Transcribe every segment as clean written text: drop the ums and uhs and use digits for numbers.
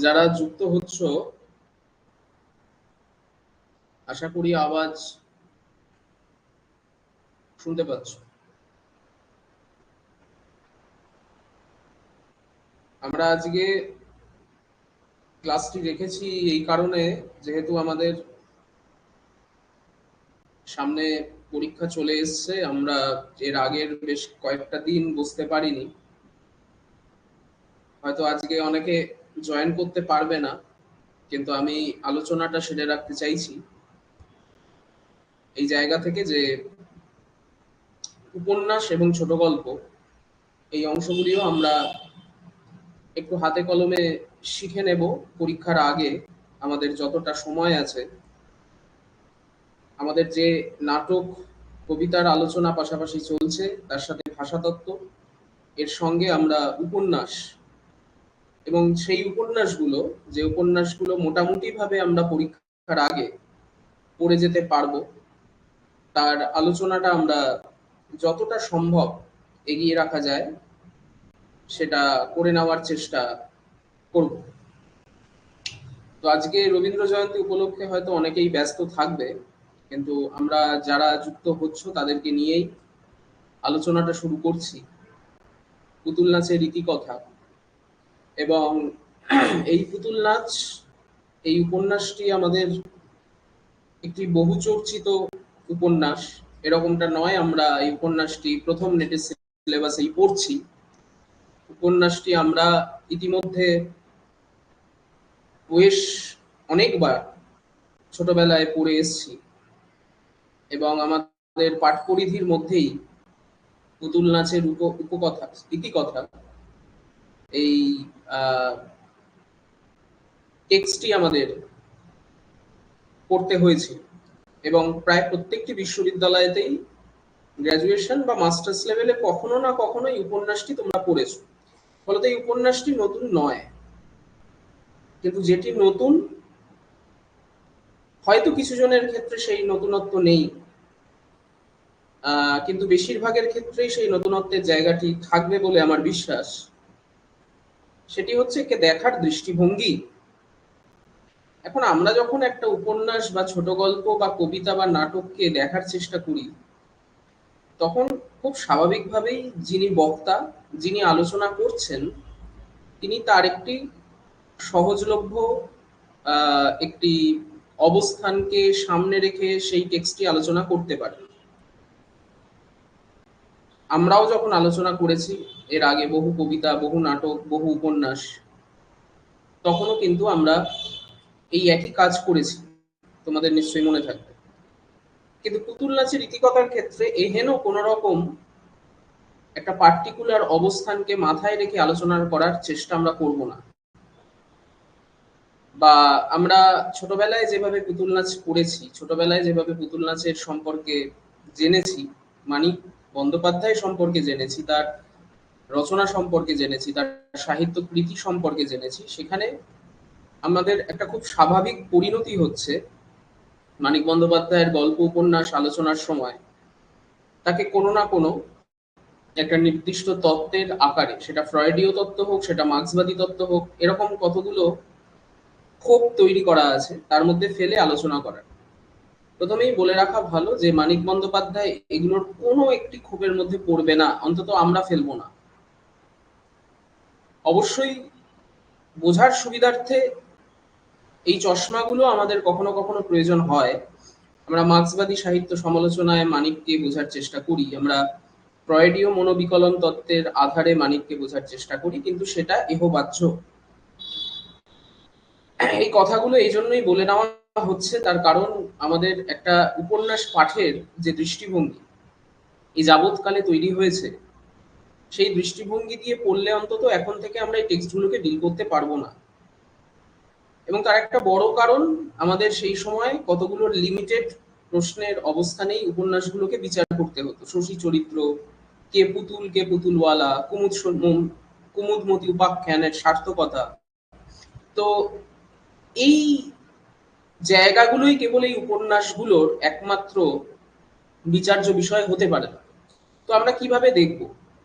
যারা যুক্ত হচ্ছ, আশা করি আওয়াজ শুনতে পাচ্ছ। আমরা আজকে ক্লাসটি রেখেছি এই কারণে, যেহেতু আমাদের সামনে পরীক্ষা চলে এসছে। আমরা এর আগের বেশ কয়েকটা দিন বসতে পারিনি। হয়তো আজকে অনেকে জয়েন করতে পারবে না, কিন্তু আমি আলোচনাটা সেরে রাখতে চাইছি এই জায়গা থেকে যে উপন্যাস এবং ছোট গল্প এই অংশগুলিও আমরা একটু হাতে কলমে শিখে নেব পরীক্ষার আগে। আমাদের যতটা সময় আছে, আমাদের যে নাটক কবিতার আলোচনা পাশাপাশি চলছে, তার সাথে ভাষাতত্ত্ব, এর সঙ্গে আমরা উপন্যাস এবং সেই উপন্যাসগুলো, যে উপন্যাসগুলো মোটামুটি ভাবে আমরা পরীক্ষার আগে পড়ে যেতে পারবো, তার আলোচনাটা আমরা যতটা সম্ভব এগিয়ে রাখা যায় সেটা করে নেওয়ার চেষ্টা করব। তো আজকে রবীন্দ্র জয়ন্তী উপলক্ষে হয়তো অনেকেই ব্যস্ত থাকবে, কিন্তু আমরা যারা যুক্ত হচ্ছ তাদেরকে নিয়েই আলোচনাটা শুরু করছি পুতুল নাচের রীতিকথা। এবং এই পুতুল নাচ, এই উপন্যাসটি আমাদের একটি বহুচর্চিত উপন্যাস। এরকমটা নয় আমরা এই উপন্যাসটি প্রথম নেটের সিলেবাসেই পড়ছি। উপন্যাসটি আমরা ইতিমধ্যে বেশ অনেকবার ছোটবেলায় পড়ে এসেছি, এবং আমাদের পাঠ পরিধির মধ্যেই পুতুল নাচের উপকথা, ইতিকথা, এই টেক্সটটি আমাদের পড়তে হয়েছে। এবং প্রায় প্রত্যেকটি বিশ্ববিদ্যালয়তেই গ্র্যাজুয়েশন বা মাস্টার্স লেভেলে কখনো না কখনো এই উপন্যাসটি তোমরা পড়েছো। ফলত এই উপন্যাসটি নতুন নয়, কিন্তু যেটি নতুন, হয়তো কিছু জনের ক্ষেত্রে সেই নতুনত্ব নেই, কিন্তু বেশিরভাগের ক্ষেত্রেই সেই নতুনত্বের জায়গাটি থাকবে বলে আমার বিশ্বাস। সেটি হচ্ছে কে দেখার দৃষ্টিভঙ্গি। এখন আমরা যখন একটা উপন্যাস বা ছোট গল্প বা কবিতা বা নাটককে দেখার চেষ্টা করি, তখন খুব স্বাভাবিকভাবেই যিনি বক্তা, যিনি আলোচনা করছেন, তিনি তার একটি সহজলভ্য একটি অবস্থানকে সামনে রেখে সেই টেক্সটটি আলোচনা করতে পারেন। আমরাও যখন আলোচনা করেছি এর আগে বহু কবিতা, বহু নাটক, বহু উপন্যাস, তখনও কিন্তু আমরা এই একই কাজ করেছি, তোমাদের নিশ্চয়ই মনে থাকবে। কিন্তু পুতুল নাচের ইতিকথার ক্ষেত্রে এহেন কোন রকম একটা পার্টিকুলার অবস্থানকে মাথায় রেখে আলোচনা করার চেষ্টা আমরা করব না। বা আমরা ছোটবেলায় যেভাবে পুতুল নাচ পড়েছি, ছোটবেলায় যেভাবে পুতুল নাচের সম্পর্কে জেনেছি, মানিক বন্দ্যোপাধ্যায় সম্পর্কে জেনেছি, তার রচনা সম্পর্কে জেনেছি, তার সাহিত্য কৃতি সম্পর্কে জেনেছি, সেখানে আমাদের একটা খুব স্বাভাবিক পরিণতি হচ্ছে মানিক বন্দ্যোপাধ্যায়ের গল্প উপন্যাস আলোচনার সময় তাকে কোনো না কোনো একটা নির্দিষ্ট তত্ত্বের আকারে, সেটা ফ্রয়েডীয় তত্ত্ব হোক, সেটা মার্ক্সবাদী তত্ত্ব হোক, এরকম কতগুলো ক্ষোভ তৈরি করা আছে তার মধ্যে ফেলে আলোচনা করার। প্রথমেই বলে রাখা ভালো যে মানিক বন্দ্যোপাধ্যায় এগুলোর কোনো একটি ক্ষোভের মধ্যে পড়বে না, অন্তত আমরা ফেলবো না। অবশ্যই বোঝার সুবিধার্থে এই চশমাগুলো আমাদের কখনো কখনো প্রয়োজন হয়। আমরা মার্ক্সবাদী সাহিত্য সমালোচনায় মানিককে বোঝার চেষ্টা করি, আমরা ফ্রয়েডীয় মনোবিকলন তত্ত্বের আধারে মানিককে বোঝার চেষ্টা করি, কিন্তু সেটা এহবাচ্য। এই কথাগুলো এই জন্যই বলে নেওয়া হচ্ছে, তার কারণ আমাদের একটা উপন্যাস পাঠের যে দৃষ্টিভঙ্গি এই যাবৎকালে তৈরি হয়েছে, সেই দৃষ্টিভঙ্গি দিয়ে পড়লে অন্তত এখন থেকে আমরা এই টেক্সটগুলোকে ডিল করতে পারবো না। এবং তার একটা বড় কারণ, আমাদের সেই সময় কতগুলো লিমিটেড প্রশ্নের অবস্থানেই উপন্যাসগুলোকে বিচার করতে হতো। শশী চরিত্র, কে পুতুল কে পুতুলওয়ালা, কুমুদমতি উপাখ্যানের সার্থকতা। তো এই জায়গাগুলোই কেবল এই উপন্যাসগুলোর একমাত্র বিচার্য বিষয় হতে পারে না। তো আমরা কিভাবে দেখব?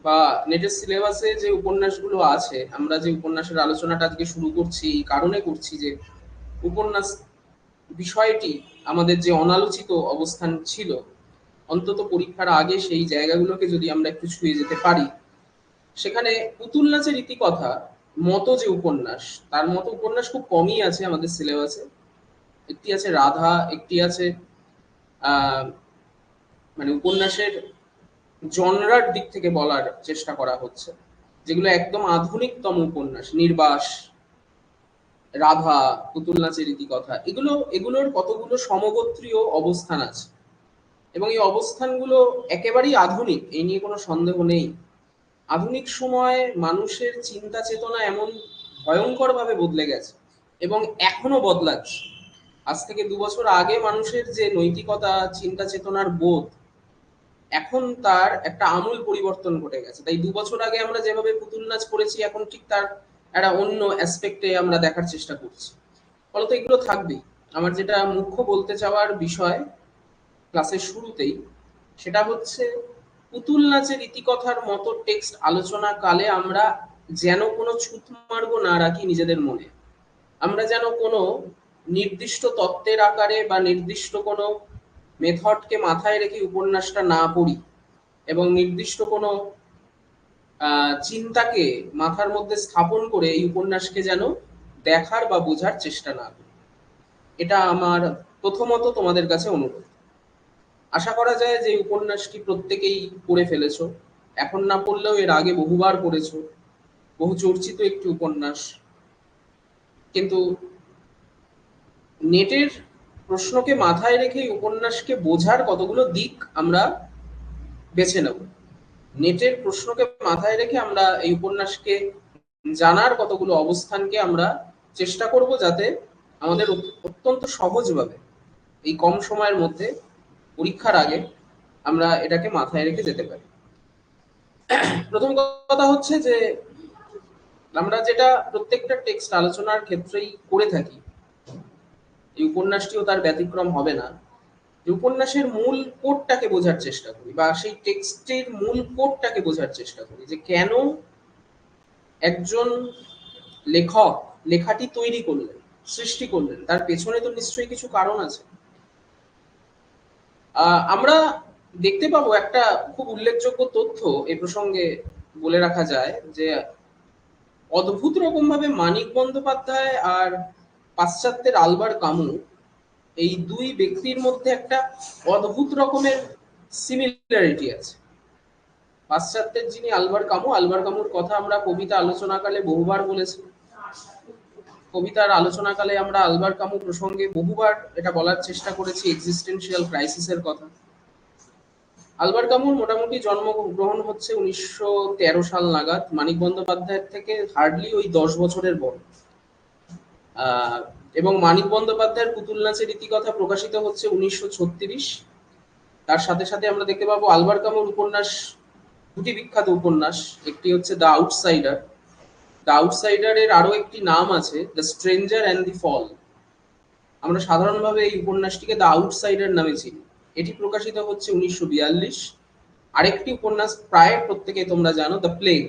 বা নেটের সিলেবাসে যে উপন্যাসগুলো আছে, আমরা যে উপন্যাসের আলোচনাটা আজকে শুরু করছি এই কারণে করছি যে উপন্যাস বিষয়টি আমাদের যে অনালোচিত অবস্থান ছিল, অন্তত পরীক্ষার আগে সেই জায়গাগুলোকে যদি আমরা একটু ছুঁয়ে যেতে পারি, সেখানে পুতুল নাচের ইতিকথা মতো যে উপন্যাস, তার মতো উপন্যাস খুব কমই আছে আমাদের সিলেবাসে। একটি আছে রাধা, একটি আছে আহ মানে উপন্যাসের জনরার দিক থেকে বলার চেষ্টা করা হচ্ছে, যেগুলো একদম আধুনিকতম উপন্যাস, নির্বাস, রাধা, পুতুল নাচের ইতিকথা, এগুলোর কতগুলো সমগোত্রীয় অবস্থান আছে, এবং এই অবস্থানগুলো একেবারেই আধুনিক, এই নিয়ে কোনো সন্দেহ নেই। আধুনিক সময়ে মানুষের চিন্তা চেতনা এমন ভয়ঙ্করভাবে বদলে গেছে এবং এখনো বদলাচ্ছে। আজ থেকে 2 বছর আগে মানুষের যে নৈতিকতা, চিন্তা চেতনার বোধ, এখন তার একটা আমূল পরিবর্তন ঘটে গেছে। তাই 2 বছর আগে আমরা যেভাবে পুতুল নাচ করেছি, এখন ঠিক তার একটা অন্য অ্যাসপেক্টে আমরা দেখার চেষ্টা করছি। ফলত এগুলো থাকবেই। আমার যেটা মুখ্য বলতে চাওয়ার বিষয় ক্লাসের শুরুতেই, সেটা হচ্ছে পুতুল নাচের ইতিকথার মতো টেক্সট আলোচনা কালে আমরা যেন কোনো ছুঁতমার্গ না রাখি নিজেদের মনে। আমরা যেন কোনো নির্দিষ্ট তত্ত্বের আকারে বা নির্দিষ্ট কোনো মেথডকে মাথায় রেখে উপন্যাসটা না পড়ি, এবং নির্দিষ্ট কোনো চিন্তাকে মাথার মধ্যে স্থাপন করে এই উপন্যাসকে যেন দেখার বা বোঝার চেষ্টা না করি। এটা আমার প্রথমত তোমাদের কাছে অনুরোধ। আশা করা যায় যে উপন্যাসটি প্রত্যেকেই পড়ে ফেলেছো, এখন না পড়লেও এর আগে বহুবার পড়েছো, বহু চর্চিত একটি উপন্যাস। কিন্তু নেটের প্রশ্নকে মাথায় রেখে এই উপন্যাসকে বোঝার কতগুলো দিক আমরা বেছে নেব। নেটের প্রশ্নকে মাথায় রেখে আমরা এই উপন্যাসকে জানার কতগুলো অবস্থানকে আমরা চেষ্টা করব, যাতে আমাদের অত্যন্ত সহজভাবে এই কম সময়ের মধ্যে পরীক্ষার আগে আমরা এটাকে মাথায় রেখে যেতে পারি। প্রথম কথা হচ্ছে যে আমরা যেটা প্রত্যেকটা টেক্সট আলোচনার ক্ষেত্রেই করে থাকি, এই উপন্যাসটিও তার ব্যতিক্রম হবে না, যে উপন্যাসের মূল কোডটাকে বোঝার চেষ্টা করি, বা সেই টেক্সটের মূল কোডটাকে বোঝার চেষ্টা করি, যে কেন একজন লেখক লেখাটি তৈরি করলেন, সৃষ্টি করলেন, তার পেছনে তো নিশ্চয়ই কিছু কারণ আছে। আমরা দেখতে পাবো একটা খুব উল্লেখযোগ্য তথ্য এ প্রসঙ্গে বলে রাখা যায়, যে অদ্ভুত রকম ভাবে মানিক বন্দ্যোপাধ্যায় আর পাশ্চাত্যের আলবার কামু, এই দুই ব্যক্তির মধ্যে একটা অদ্ভুত রকমের সিমিলারিটি আছে। পাশ্চাত্যের যিনি আলবার কামুর কথা আমরা কবিতা আলোচনাকালে বহুবার বলেছি। কবিতার আলোচনাকালে আমরা আলবার কামু প্রসঙ্গে বহুবার এটা বলার চেষ্টা করেছি, এক্সিস্টেন্সিয়াল ক্রাইসিসের কথা। আলবার কামুর মোটামুটি জন্মগ্রহণ হচ্ছে 1913 সাল নাগাদ, মানিক বন্দ্যোপাধ্যায়ের থেকে হার্ডলি ওই 10 বছরের বড়। এবং মানিক বন্দ্যোপাধ্যায়ের পুতুল নাচের ইতিকথা প্রকাশিত হচ্ছে 1936। তার সাথে সাথে আমরা দেখতে পাবো আলবার কামুর উপন্যাস, দুটি বিখ্যাত উপন্যাস, একটি হচ্ছে দ্য আউটসাইডার। দ্য আউটসাইডারের আরো একটি নাম আছে, দ্য স্ট্রেঞ্জার অ্যান্ড দি ফল। আমরা সাধারণভাবে এই উপন্যাসটিকে দ্য আউটসাইডার নামে চিনি। এটি প্রকাশিত হচ্ছে 1942। আরেকটি উপন্যাস প্রায় প্রত্যেকে তোমরা জানো, দ্য প্লেগ,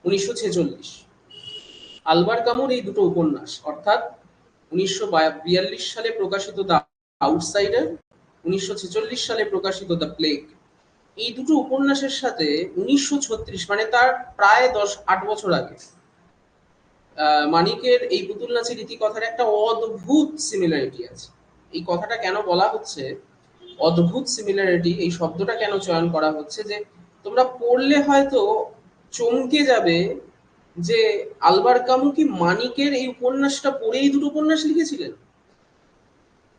1946। আলবার কামুর এই দুটো উপন্যাস, অর্থাৎ 1942 সালে প্রকাশিত দ্য আউটসাইডার, 1946 সালে প্রকাশিত দ্য প্লেগ, এই দুটো উপন্যাসের সাথে 1936 মানে তার প্রায় 10-8 বছর আগে মানিকের এই পুতুল নাচের ইতিকথার একটা অদ্ভুত সিমিলারিটি আছে। এই কথাটা কেন বলা হচ্ছে অদ্ভুত সিমিলারিটি, এই শব্দটা কেন চয়ন করা হচ্ছে, যে তোমরা পড়লে হয়তো চমকে যাবে যে আলবার কামু কি মানিকের এই উপন্যাসটা পড়েই দুটো উপন্যাস লিখেছিলেন।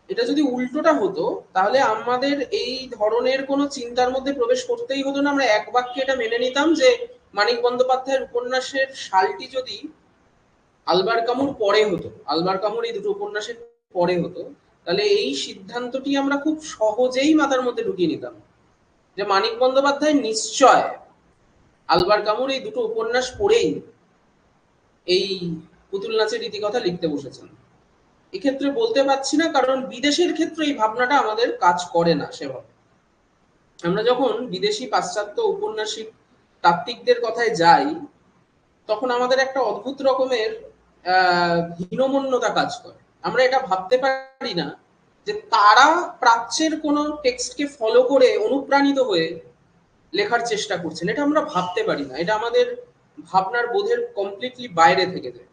এটা যদি উল্টোটা হতো, তাহলে আমাদের এই ধরনের কোনো চিন্তার মধ্যে প্রবেশ করতেই হতো না। আমরা এক বাক্যে এটা মেনে নিতাম যে মানিক বন্দ্যোপাধ্যায়ের উপন্যাসের সালটি যদি আলবার কামুর পরে হতো, আলবার কামুর এই দুটো উপন্যাসের পরে হতো, তাহলে এই সিদ্ধান্তটি আমরা খুব সহজেই মাথার মধ্যে ঢুকিয়ে নিতাম, যে মানিক বন্দ্যোপাধ্যায় নিশ্চয় আলবার কামুর এই দুটো উপন্যাস পড়েই এই পুতুল নাচের ইতিকথা লিখতে বসেছেন। এক্ষেত্রে বলতে পারছি না, কারণ বিদেশের ক্ষেত্রে এই ভাবনাটা আমাদের কাজ করে না সেভাবে। আমরা যখন বিদেশি পাশ্চাত্য ঔপন্যাসিক তাত্ত্বিকদের কথায় যাই, তখন আমাদের একটা অদ্ভুত রকমের হীনমন্যতা কাজ করে। আমরা এটা ভাবতে পারি না যে তারা প্রাচ্যের কোনো টেক্সটকে ফলো করে অনুপ্রাণিত হয়ে লেখার চেষ্টা করছেন। এটা আমরা ভাবতে পারি না, এটা আমাদের ভাবনার বোধের কমপ্লিটলি বাইরে থেকে যায়।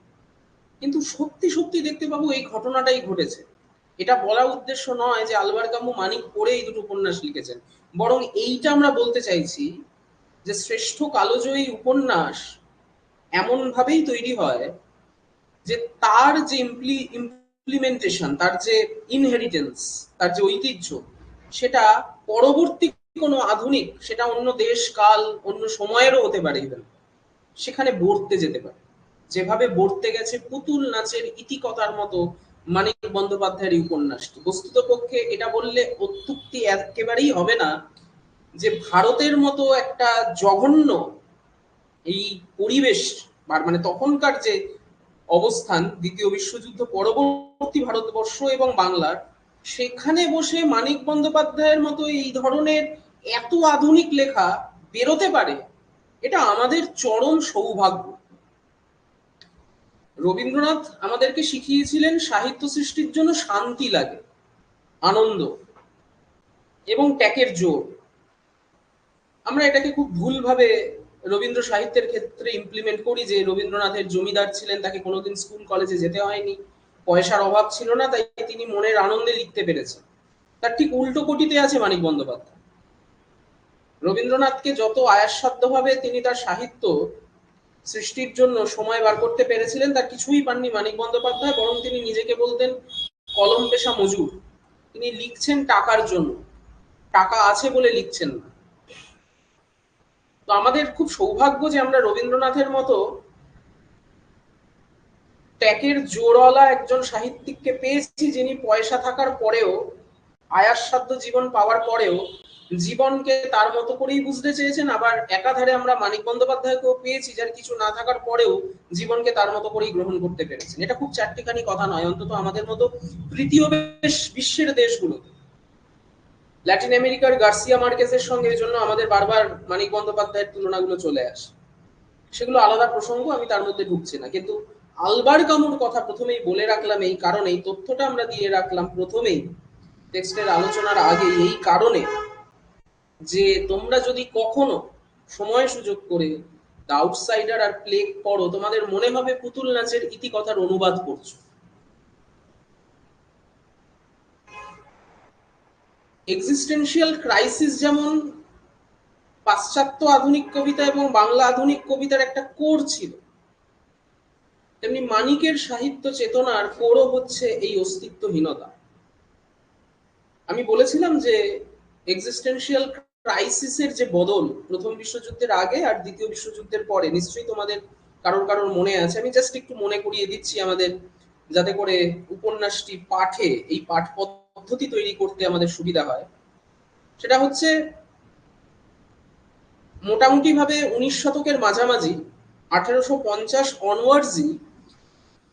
কিন্তু সত্যি সত্যি দেখতে পাবো এই ঘটনাটাই ঘটেছে। এটা বলা উদ্দেশ্য নয় যে আলবার কামু মানিক পড়ে এই দুটো উপন্যাস লিখেছেন, বরং এইটা আমরা বলতে চাইছি যে শ্রেষ্ঠ কালোজয়ী উপন্যাস এমন ভাবেই তৈরি হয় যে তার যে ইমপ্লিমেন্টেশন, তার যে ইনহেরিটেন্স, তার যে ঐতিহ্য, সেটা পরবর্তী কোনো আধুনিক, সেটা অন্য দেশ কাল অন্য সময়েরও হতে পারে, ইভেন সেখানে বর্তে যেতে পারে। যেভাবে বর্তে গেছে পুতুল নাচের ইতিকথার মতো মানিক বন্দ্যোপাধ্যায়ের এই উপন্যাসটি। বস্তুত পক্ষে এটা বললে অত্যুক্তি একেবারেই হবে না যে ভারতের মতো একটা জঘন্য এই পরিবেশ, মানে তখনকার যে অবস্থান দ্বিতীয় বিশ্বযুদ্ধ পরবর্তী ভারতবর্ষ এবং বাংলার, সেখানে বসে মানিক বন্দ্যোপাধ্যায়ের মতো এই ধরনের এত আধুনিক লেখা বেরোতে পারে, এটা আমাদের চরম সৌভাগ্য। রবীন্দ্রনাথ আমাদেরকে শিখিয়েছিলেন সাহিত্য সৃষ্টির জন্য শান্তি লাগে, আনন্দ এবং ট্যাকের জোর। আমরা এটাকে খুব ভুলভাবে রবীন্দ্র সাহিত্যের ক্ষেত্রে ইমপ্লিমেন্ট করি যে রবীন্দ্রনাথের জমিদার ছিলেন, তাকে কোনোদিন স্কুল কলেজে যেতে হয়নি, পয়সার অভাব ছিল না, তাই তিনি মনের আনন্দে লিখতে পেরেছেন। তার ঠিক উল্টো কোটিতে আছে মানিক বন্দ্যোপাধ্যায়। রবীন্দ্রনাথকে যত আয়াসসাধ্যভাবে তিনি তার সাহিত্য সৃষ্টির জন্য সময় বার করতে পেরেছিলেন, তার কিছুই পাননি মানিক বন্দ্যোপাধ্যায়। বরং তিনি নিজেকে বলতেন কলম পেশা মজুর, তিনি লিখছেন টাকার জন্য, টাকা আছে বলে লিখছেন না। তো আমাদের খুব সৌভাগ্য যে আমরা রবীন্দ্রনাথের মতো ট্যাকের জোরওয়ালা একজন সাহিত্যিককে পেয়েছি, যিনি পয়সা থাকার পরেও, আয়াসসাধ্য জীবন পাওয়ার পরেও জীবনকে তার মতো করেই বুঝতে চেয়েছেন। আবার একাধারে আমরা মানিক বন্দ্যোপাধ্যায়কেও পেয়েছি, যার কিছু না থাকার পরেও জীবনকে তার মতো করেই গ্রহণ করতে পেরেছেন। এটা খুব চারটিখানি কথা নয়, অন্তত আমাদের মতো তৃতীয় বিশ্বের দেশগুলোতে। ল্যাটিন আমেরিকার গার্সিয়া মার্কেসের সঙ্গে এই জন্য আমাদের বারবার মানিক বন্দ্যোপাধ্যায়ের তুলনাগুলো চলে আসে, সেগুলো আলাদা প্রসঙ্গ, আমি তার মধ্যে ঢুকছি না। কিন্তু আলবার কামুর কথা প্রথমেই বলে রাখলাম এই কারণে, এই তথ্যটা আমরা দিয়ে রাখলাম প্রথমেই টেক্সটের আলোচনার আগে, এই কারণে যে তোমরা যদি কখনো সময় সুযোগ করে দ্য আউটসাইডার আর প্লেগ পড়ো, তোমাদের মনে হবে পুতুল নাচের ইতিকথার অনুবাদ করছো। এক্সিস্টেন্সিয়াল ক্রাইসিস যেমন পাশ্চাত্য আধুনিক কবিতা এবং বাংলা আধুনিক কবিতার একটা কোর ছিল, তেমনি মানিকের সাহিত্য চেতনার কোরও হচ্ছে এই অস্তিত্বহীনতা। আমি বলেছিলাম যে এক্সিস্টেন্সিয়াল ক্রাইসিসের যে বদল প্রথম বিশ্বযুদ্ধের আগে আর দ্বিতীয় বিশ্বযুদ্ধের পরে, নিশ্চয়ই তোমাদের কারোর কারোর মনে আছে, আমি জাস্ট একটু মনে করিয়ে দিচ্ছি আমাদের, যাতে করে উপন্যাসটি পাঠে এই পাঠ পদ্ধতি তৈরি করতে আমাদের সুবিধা হয়। সেটা হচ্ছে মোটামুটি ভাবে 19 শতকের মাঝামাঝি 1850 অনওয়ার্ডসই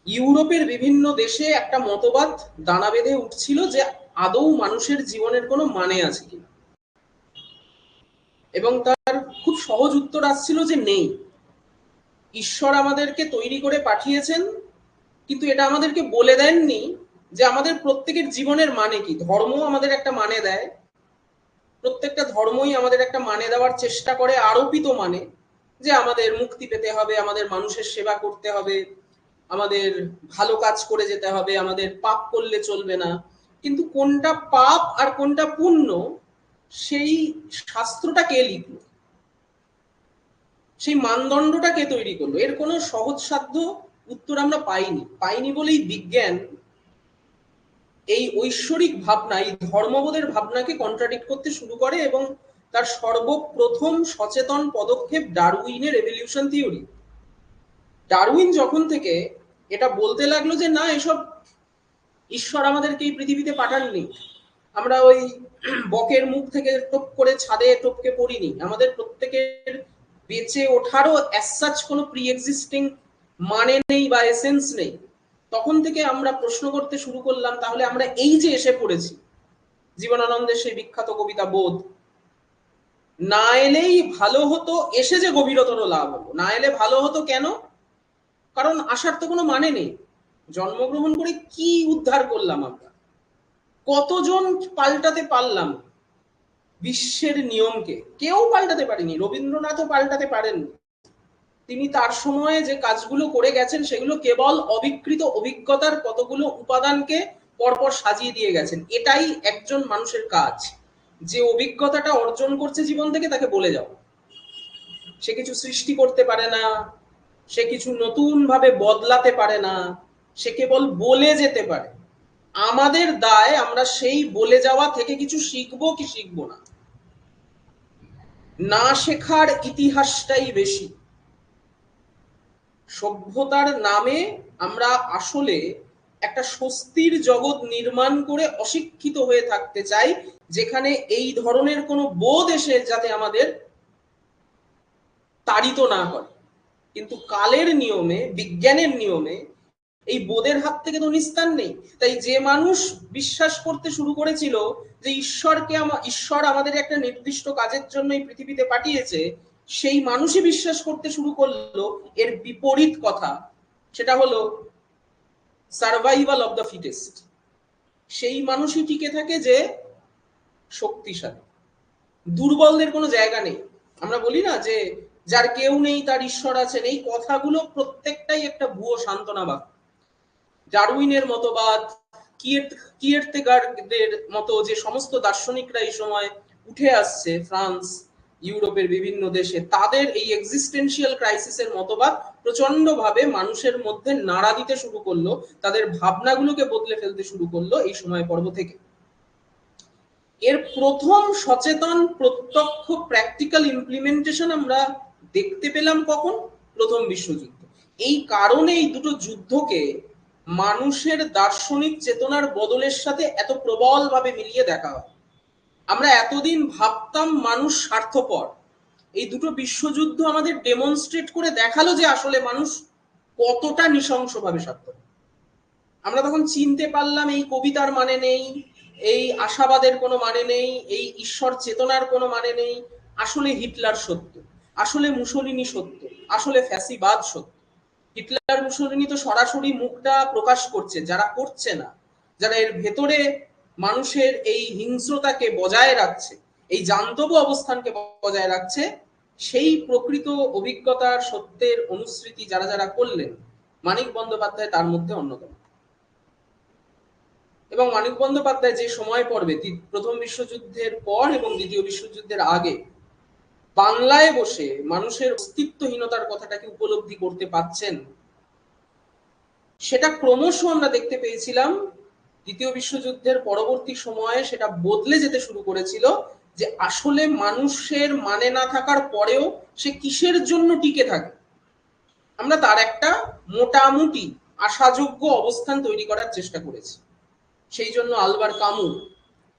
ইউরোপের বিভিন্ন দেশে একটা মতবাদ দানা বেঁধে উঠছিল যে আদৌ মানুষের জীবনের কোনো মানে আছে কিনা, এবং তার খুব সহজ উত্তর আসছিল যে নেই। ঈশ্বর আমাদেরকে তৈরি করে পাঠিয়েছেন, কিন্তু এটা আমাদেরকে বলে দেননি যে আমাদের প্রত্যেকের জীবনের মানে কি। ধর্ম আমাদের একটা মানে দেয়, প্রত্যেকটা ধর্মই আমাদের একটা মানে দেওয়ার চেষ্টা করে, আরোপিত মানে, যে আমাদের মুক্তি পেতে হবে, আমাদের মানুষের সেবা করতে হবে, আমাদের ভালো কাজ করে যেতে হবে, আমাদের পাপ করলে চলবে না। কিন্তু কোনটা পাপ আর কোনটা পুণ্য, সেই শাস্ত্রটা কে লিখলো, সেই মানদণ্ডটা কে তৈরি করলো, এর কোনো সহজসাধ্য উত্তর আমরা পাইনি বলেই বিজ্ঞান এই ঐশ্বরিক ভাবনা, এই ধর্মবোধের ভাবনাকে কন্ট্রাডিক্ট করতে শুরু করে, এবং তার সর্বপ্রথম সচেতন পদক্ষেপ ডারউইনের এভলিউশন থিওরি। ডারউইন যখন থেকে এটা বলতে লাগলো যে না, এসব ঈশ্বর আমাদেরকে এই পৃথিবীতে পাঠাননি, আমরা ওই বকের মুখ থেকে টপ করে ছাদে টপকে পড়িনি, আমাদের প্রত্যেকের বেঁচে ওঠারও অ্যাজ সাচ কোনো প্রি এক্সিস্টিং মানে নেই বা এসেন্স নেই। তখন থেকে আমরা প্রশ্ন করতে শুরু করলাম, তাহলে আমরা এই যে এসে পড়েছি, জীবনানন্দের সেই বিখ্যাত কবিতা বোধ, না এলেই ভালো হতো, এসে যে গভীরতর লাভ হলো। না এলে ভালো হতো কেন? কারণ আসার তো কোনো মানে নেই। জন্মগ্রহণ করে কি উদ্ধার করলাম আমরা? কতজন পাল্টাতে পারলাম বিশ্বের নিয়মকে? কেউ পাল্টাতে পারেনি, রবীন্দ্রনাথও পাল্টাতে পারেননি। তিনি তার সময়ে যে কাজগুলো করে গেছেন সেগুলো কেবল অবিকৃত অভিজ্ঞতার কতগুলো উপাদানকে পরপর সাজিয়ে দিয়ে গেছেন। এটাই একজন মানুষের কাজ। যে অভিজ্ঞতাটা অর্জন করছে জীবন থেকে তাকে বলে যাও। সে কিছু সৃষ্টি করতে পারে না, সে কিছু নতুন ভাবে বদলাতে পারে না, সে কেবল বলে যেতে পারে। আমাদের দায় আমরা সেই বলে যাওয়া থেকে কিছু শিখবো কি শিখবো না। না শেখার ইতিহাসটাই বেশি। সভ্যতার নামে আমরা আসলে একটা স্বস্তির জগৎ নির্মাণ করে অশিক্ষিত হয়ে থাকতে চাই, যেখানে এই ধরনের কোনো বোধ এসে যাতে আমাদের তাড়িত না করে। কিন্তু কালের নিয়মে, বিজ্ঞানের নিয়মে এই বোধের হাত থেকে তো নিস্তার নেই। তাই যে মানুষ বিশ্বাস করতে শুরু করেছিল যে ঈশ্বর আমাদের একটা নির্দিষ্ট কাজের জন্য এই পৃথিবীতে পাঠিয়েছে, সেই মানুষই বিশ্বাস করতে শুরু করলো এর বিপরীত কথা। সেটা হলো সার্ভাইভাল অফ দ্য ফিটেস্ট। সেই মানুষই টিকে থাকে যে শক্তিশালী। দুর্বলদের কোনো জায়গা নেই। আমরা বলি না যে যার কেউ নেই তার ঈশ্বর আছেন, এই কথাগুলো প্রত্যেকটাই একটা ভুয়ো সান্ত্বনা বাক্য। ডারউইনের মতবাদ, কিয়ের্কেগার্ডের মতো যে সমস্ত দার্শনিকরা এই সময় উঠে আসছে ফ্রান্স, ইউরোপের বিভিন্ন দেশে, তাদের এই এক্সিস্টেন্সিয়াল ক্রাইসিসের মতবাদ প্রচন্ড ভাবে মানুষের মধ্যে নাড়া দিতে শুরু করলো, তাদের ভাবনাগুলোকে বদলে ফেলতে শুরু করলো এই সময় পর্ব থেকে। এর প্রথম সচেতন প্রত্যক্ষ প্র্যাকটিক্যাল ইমপ্লিমেন্টেশন আমরা দেখতে পেলাম কখন? প্রথম বিশ্বযুদ্ধ। এই কারণে এই দুটো যুদ্ধকে মানুষের দার্শনিক চেতনার বদলের সাথে এত প্রবলভাবে মিলিয়ে দেখা হয়। আমরা এতদিন ভাবতাম মানুষ স্বার্থপর। এই দুটো বিশ্বযুদ্ধ আমাদের ডেমনস্ট্রেট করে দেখালো যে আসলে মানুষ কতটা নৃশংসভাবে স্বার্থপর। আমরা তখন চিনতে পারলাম এই কবিতার মানে নেই, এই আশাবাদের কোনো মানে নেই, এই ঈশ্বর চেতনার কোনো মানে নেই। আসলে হিটলার সত্য, আসলে মুসলিনি সত্য, আসলে ফ্যাসিবাদ সত্য। হিটলার মুসলিনি তো সরাসরি মুখটা প্রকাশ করছে, যারা করছে না, যারা এর ভেতরে মানুষের এই হিংস্রতাকে বজায় রাখছে, এই জান্তব অবস্থানকে বজায় রাখছে, সেই প্রকৃত অভিজ্ঞতার সত্যের অনুসৃতি যারা যারা করলেন, মানিক বন্দ্যোপাধ্যায় তার মধ্যে অন্যতম। এবং মানিক বন্দ্যোপাধ্যায় যে সময় পর্বে প্রথম বিশ্বযুদ্ধের পর এবং দ্বিতীয় বিশ্বযুদ্ধের আগে বাংলায় বসে মানুষের অস্তিত্বহীনতার কথাটাকে উপলব্ধি করতে পারছেন, সেটা ক্রমশ আমরা দেখতে পেয়েছিলাম দ্বিতীয় বিশ্বযুদ্ধের পরবর্তী সময়ে সেটা বদলে যেতে শুরু করেছিল, যে আসলে মানুষের মানে না থাকার পরেও সে কিসের জন্য টিকে থাকে। আমরা তার একটা মোটামুটি আশাযোগ্য অবস্থান তৈরি করার চেষ্টা করেছি। সেই জন্য আলবার কামু,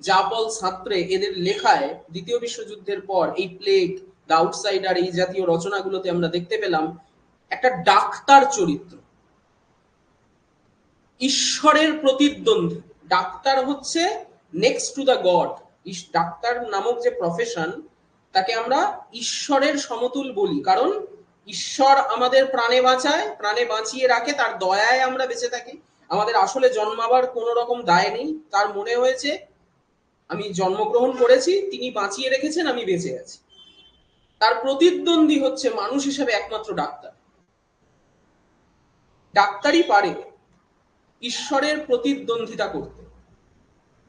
জাপল সাঁতরে এদের লেখায় দ্বিতীয় বিশ্বযুদ্ধের পর এই প্লেগ, দ্য আউটসাইডার, এই জাতীয় রচনাগুলোতে আমরা দেখতে পেলাম একটা ডাক্তার চরিত্র, ঈশ্বরের প্রতিদ্বন্দ্বী। ডাক্তার হচ্ছে next to the god. Doctor নামক যে প্রফেশন, তাকে আমরা ঈশ্বরের সমতুল বলি, কারণ ঈশ্বর আমাদের প্রাণে বাঁচায়, প্রাণে বাঁচিয়ে রাখে, তার দয়ায় আমরা বেঁচে থাকি। আমাদের আসলে জন্মাবার কোনো রকম দায় নেই। তার মনে হয়েছে আমি জন্মগ্রহণ করেছি, তিনি বাঁচিয়ে রেখেছেন, আমি বেঁচে আছি। তার প্রতিদ্বন্দ্বী হচ্ছে মানুষ হিসেবে একমাত্র ডাক্তার। ডাক্তারই পারে ঈশ্বরের প্রতিদ্বন্দ্বিতা করতে,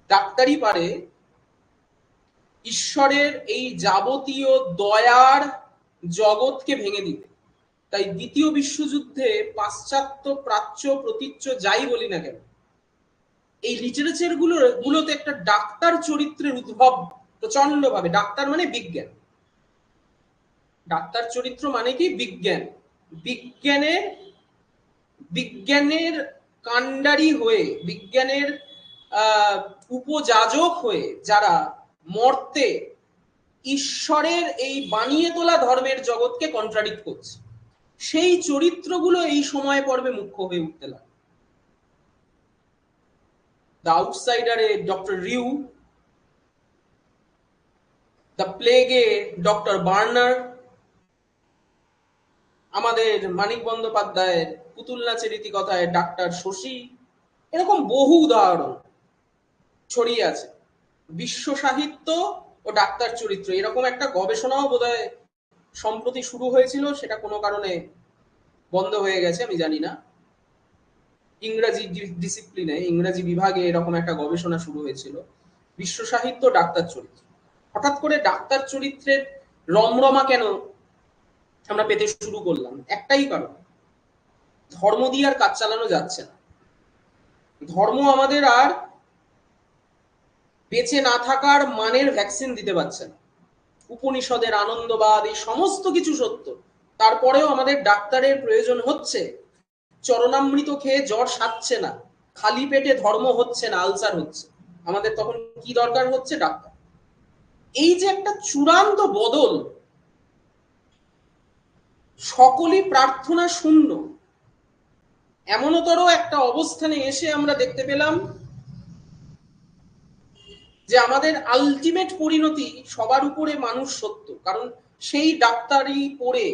ডাক্তারই পারে ঈশ্বরের এই যাবতীয় দয়ার জগৎকে ভেঙে দিতে। তাই দ্বিতীয় বিশ্বযুদ্ধে পাশ্চাত্য, প্রাচ্য, প্রতীচ্য যাই বলি না কেন, এই লিটারেচার গুলোতে একটা ডাক্তার চরিত্রের উদ্ভব প্রচন্ড ভাবে। ডাক্তার মানে বিজ্ঞান, ডাক্তার চরিত্র মানে কি? বিজ্ঞান। বিজ্ঞানের বিজ্ঞানের কাণ্ডারি হয়ে, বিজ্ঞানের উপযাজক হয়ে যারা মর্তে ঈশ্বরের এই বানিয়ে তোলা ধর্মের জগৎকে কন্ট্রাডিক্ট করছে, সেই চরিত্রগুলো এই সময় পর্বে মুখ্য হয়ে উঠতে লাগে। দ্য আউটসাইডারে ডক্টর রিউ, দ্য প্লেগে ডক্টর বার্নার, আমাদের মানিক বন্দ্যোপাধ্যায়ের পুতুল নাচের রীতিকথায় ডাক্তার শশী, এরকম বহু উদাহরণ ছড়িয়ে আছে। বিশ্ব সাহিত্য ও ডাক্তার চরিত্র, এরকম একটা গবেষণাও বোধহয় সম্প্রতি শুরু হয়েছিল, সেটা কোনো কারণে বন্ধ হয়ে গেছে, আমি জানি না। ইংরাজি ডিসিপ্লিনে, ইংরাজি বিভাগে এরকম একটা গবেষণা শুরু হয়েছিল, বিশ্ব সাহিত্য ডাক্তার চরিত্র। হঠাৎ করে ডাক্তার চরিত্রের রমরমা কেন আমরা পেতে শুরু করলাম? একটাই কারণ, ধর্ম দিয়ে আর কাজ চালানো যাচ্ছে না। ধর্ম আমাদের আর বেঁচে না থাকার মানের ভ্যাকসিন দিতে পারছে না। উপনিষদের আনন্দবাদ, এই সমস্ত কিছু সত্য, তারপরেও আমাদের ডাক্তারের প্রয়োজন হচ্ছে। চরণামৃত খেয়ে জ্বর সারছে না, খালি পেটে ধর্ম হচ্ছে না, আলসার হচ্ছে। আমাদের তখন কি দরকার হচ্ছে? ডাক্তার। এই যে একটা চূড়ান্ত বদল, সকলই প্রার্থনা শূন্য, এমনতর একটা অবস্থানে এসে আমরা দেখতে পেলাম যে আমাদের আলটিমেট পরিণতি সবার উপরে মানুষ সত্য। কারণ সেই ডাক্তারি পড়ে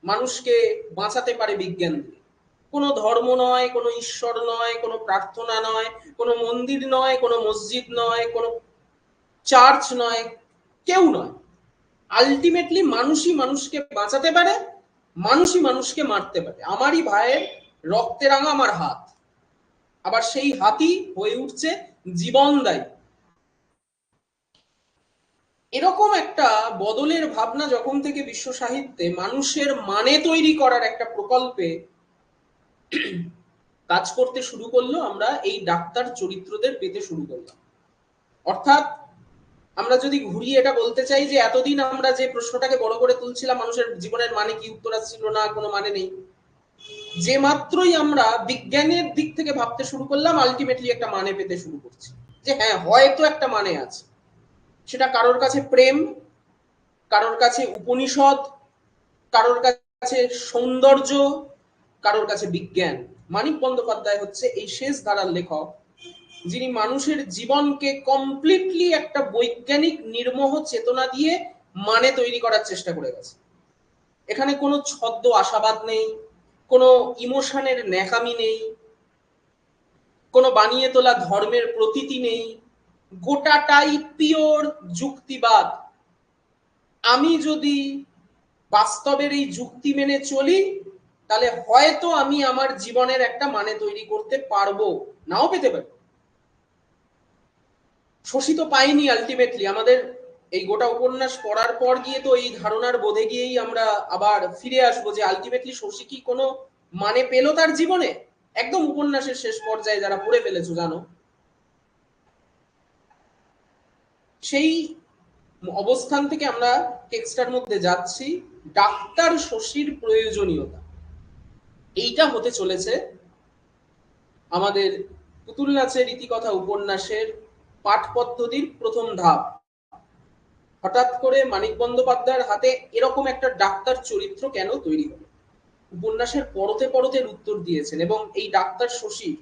মানুষকে বাঁচাতে পারে বিজ্ঞান দিয়ে। কোনো ধর্ম নয়, কোনো ঈশ্বর নয়, কোনো প্রার্থনা নয়, কোনো মন্দির নয়, কোনো মসজিদ নয়, কোনো চার্চ নয়, কেউ নয়। আলটিমেটলি মানুষই মানুষকে বাঁচাতে পারে, মানুষই মানুষকে মারতে পারে। আমারই ভাইয়ের রক্তে রাঙা আমার হাত, আবার সেই হাতই হয়ে উঠছে জীবনদায়ী। এরকম একটা বদলের ভাবনা যখন থেকে বিশ্ব সাহিত্যে মানুষের মানে তৈরি করার একটা প্রকল্পে কাজ করতে শুরু করলো, আমরা এই ডাক্তার চরিত্রদের পেতে শুরু করলাম। অর্থাৎ আমরা যদি ঘুরিয়ে এটা বলতে চাই যে এতদিন আমরা যে প্রশ্নটাকে বড় করে তুলছিলাম, মানুষের জীবনের মানে কি, উত্তর আসছিল না, কোনো মানে নেই। যে মাত্রই আমরা বিজ্ঞানের দিক থেকে ভাবতে শুরু করলাম, আলটিমেটলি একটা মানে পেতে শুরু করছি যে হ্যাঁ, হয়তো একটা মানে আছে। সেটা কারোর কাছে প্রেম, কারোর কাছে উপনিষদ, কারোর কাছে সৌন্দর্য, কারোর কাছে বিজ্ঞান। মানিক বন্দ্যোপাধ্যায় হচ্ছে এই শেষ ধারার লেখক যিনি মানুষের জীবনকে কমপ্লিটলি একটা বৈজ্ঞানিক নির্মোহ চেতনা দিয়ে মানে তৈরি করার চেষ্টা করে গেছে। এখানে কোনো ছদ্ম আশাবাদ নেই, কোনো ইমোশনের ন্যাকামি নেই, কোনো বানিয়ে তোলা ধর্মের প্রতীতি নেই, গোটাটাই পিওর যুক্তিবাদ। আমি যদি বাস্তবের এই যুক্তি মেনে চলি, তাহলে হয়তো আমি আমার জীবনের একটা মানে তৈরি করতে পারবো, নাও পেতে পারি। শোষিত পাইনি আলটিমেটলি। আমাদের এই গোটা উপন্যাস পড়ার পর গিয়ে তো এই ধারণার বোধে গিয়েই আমরা আবার ফিরে আসবো যে আলটিমেটলি শশী কি কোনো মানে পেল তার জীবনে? একদম উপন্যাসের শেষ পর্যায়ে, যারা পড়ে ফেলেছো জানো, সেই অবস্থান থেকে আমরা টেক্সটার মধ্যে যাচ্ছি। ডাক্তার শশীর প্রয়োজনীয়তা, এইটা হতে চলেছে আমাদের পুতুল নাচের রীতিকথা উপন্যাসের পাঠ পদ্ধতির প্রথম ধাপ। হঠাৎ করে মানিক বন্দ্যোপাধ্যায়ের হাতে এরকম একটা ডাক্তার চরিত্র কেন তৈরি হলো? উপন্যাসের পরতে পরতে উত্তর দিয়েছেন, এবং এই ডাক্তার শশীর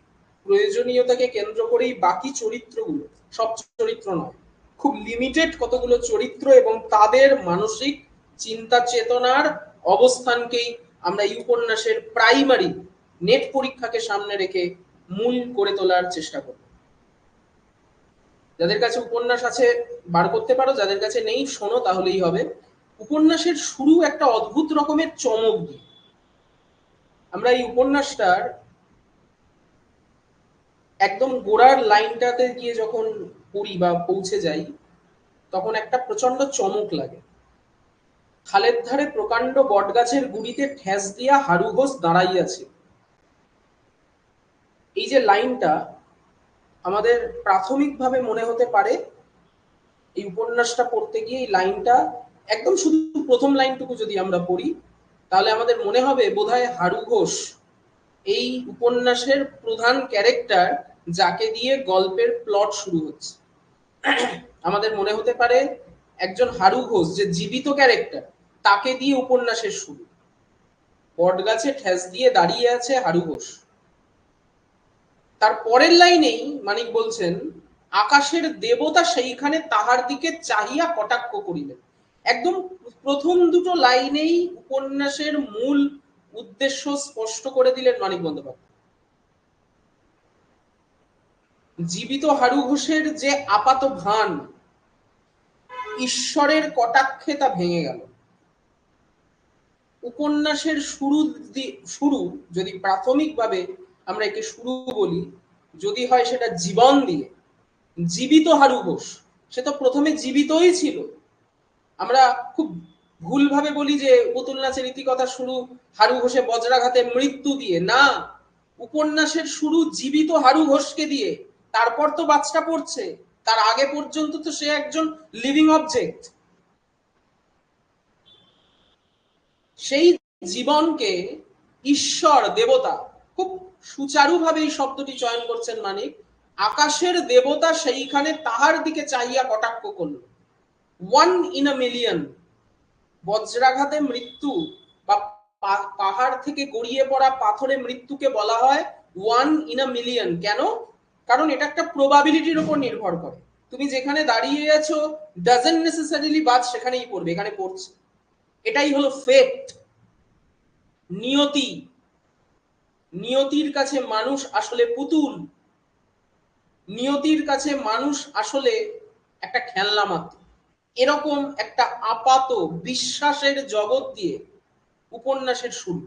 প্রয়োজনীয়তাকে কেন্দ্র করেই বাকি চরিত্রগুলো, সব চরিত্র নয়, খুব লিমিটেড কতগুলো চরিত্র এবং তাদের মানসিক চিন্তা চেতনার অবস্থানকেই আমরা এই উপন্যাসের প্রাইমারি নেট পরীক্ষাকে সামনে রেখে মূল করে তোলার চেষ্টা করব। যাদের কাছে উপন্যাস আছে বার করতে পারো, যাদের কাছে নেই শোনো, তাহলেই হবে। উপন্যাসের শুরু একটা অদ্ভুত রকমের চমক দিয়ে। আমরা এই উপন্যাসটার একদম গোড়ার লাইনটাতে গিয়ে যখন পড়ি বা পৌঁছে যাই, তখন একটা প্রচন্ড চমক লাগে। খালের ধারে প্রকাণ্ড বটগাছের গুড়িতে ঠেস দিয়া হারু ঘোষ দাঁড়াইয়াছে। এই যে লাইনটা, আমাদের প্রাথমিকভাবে মনে হতে পারে এই উপন্যাসটা পড়তে গিয়ে এই লাইনটা, একদম শুধু প্রথম লাইনটুকু যদি আমরা পড়ি, তাহলে আমাদের মনে হবে বোধহয় হারু ঘোষ এই উপন্যাসের প্রধান ক্যারেক্টার, যাকে দিয়ে গল্পের প্লট শুরু হচ্ছে। আমাদের মনে হতে পারে একজন হারু ঘোষ যে জীবিত ক্যারেক্টার, তাকে দিয়ে উপন্যাসের শুরু। বটগাছে ঠেস দিয়ে দাঁড়িয়ে আছে হারু ঘোষ। তার পরের লাইনেই মানিক বলছেন, আকাশের দেবতা সেইখানে তাহার দিকে চাহিয়া কটাক্ষ করিলেন। একদম প্রথম দুটো লাইনেই উপন্যাসের মূল উদ্দেশ্য স্পষ্ট করে দিলেন মানিক বন্দ্যোপাধ্যায়। জীবিত হারু ঘোষের যে আপাত ভান, ঈশ্বরের কটাক্ষে তা ভেঙে গেল। উপন্যাসের শুরু যদি প্রাথমিকভাবে আমরা একে শুরু বলি, যদি হয় সেটা জীবন দিয়ে, জীবিত হারু ঘোষ, সে তো প্রথমে জীবিতই ছিল। আমরা খুব ভুলভাবে বলি যে পুতুল নাচের ইতিকথা শুরু হারু ঘোষে বজ্রাঘাতে মৃত্যু দিয়ে। না, উপন্যাসের শুরু জীবিত হারু ঘোষকে দিয়ে, তারপর তো বাচ্চা পড়ছে, তার আগে পর্যন্ত তো সে একজন লিভিং অবজেক্ট। সেই জীবনকে ঈশ্বর, দেবতা, খুব সুচারুভাবে এই শব্দটি চয়ন করছেন মানিক, আকাশের দেবতা সেইখানে তাহার দিকে চাইয়া কটাক্ষ করল। 1 in a million, বজ্রাঘাতে মৃত্যু বা পাহাড় থেকে গড়িয়ে পড়া পাথরে মৃত্যুকে বলা হয় 1 in a million। কেন? কারণ এটা একটা প্রবাবিলিটির উপর নির্ভর করে। তুমি যেখানে দাঁড়িয়ে আছো ডাজন্ট নেসেসারিলি বাজ সেখানেই পড়বে, এখানে পড়ছে। এটাই হলো ফেট, নিয়তি। নিয়তির কাছে মানুষ আসলে পুতুল, নিয়তির কাছে মানুষ আসলে একটা খেলনা মাত্র। এরকম একটা আপাত বিশ্বাসের জগৎ দিয়ে উপন্যাসের শুরু।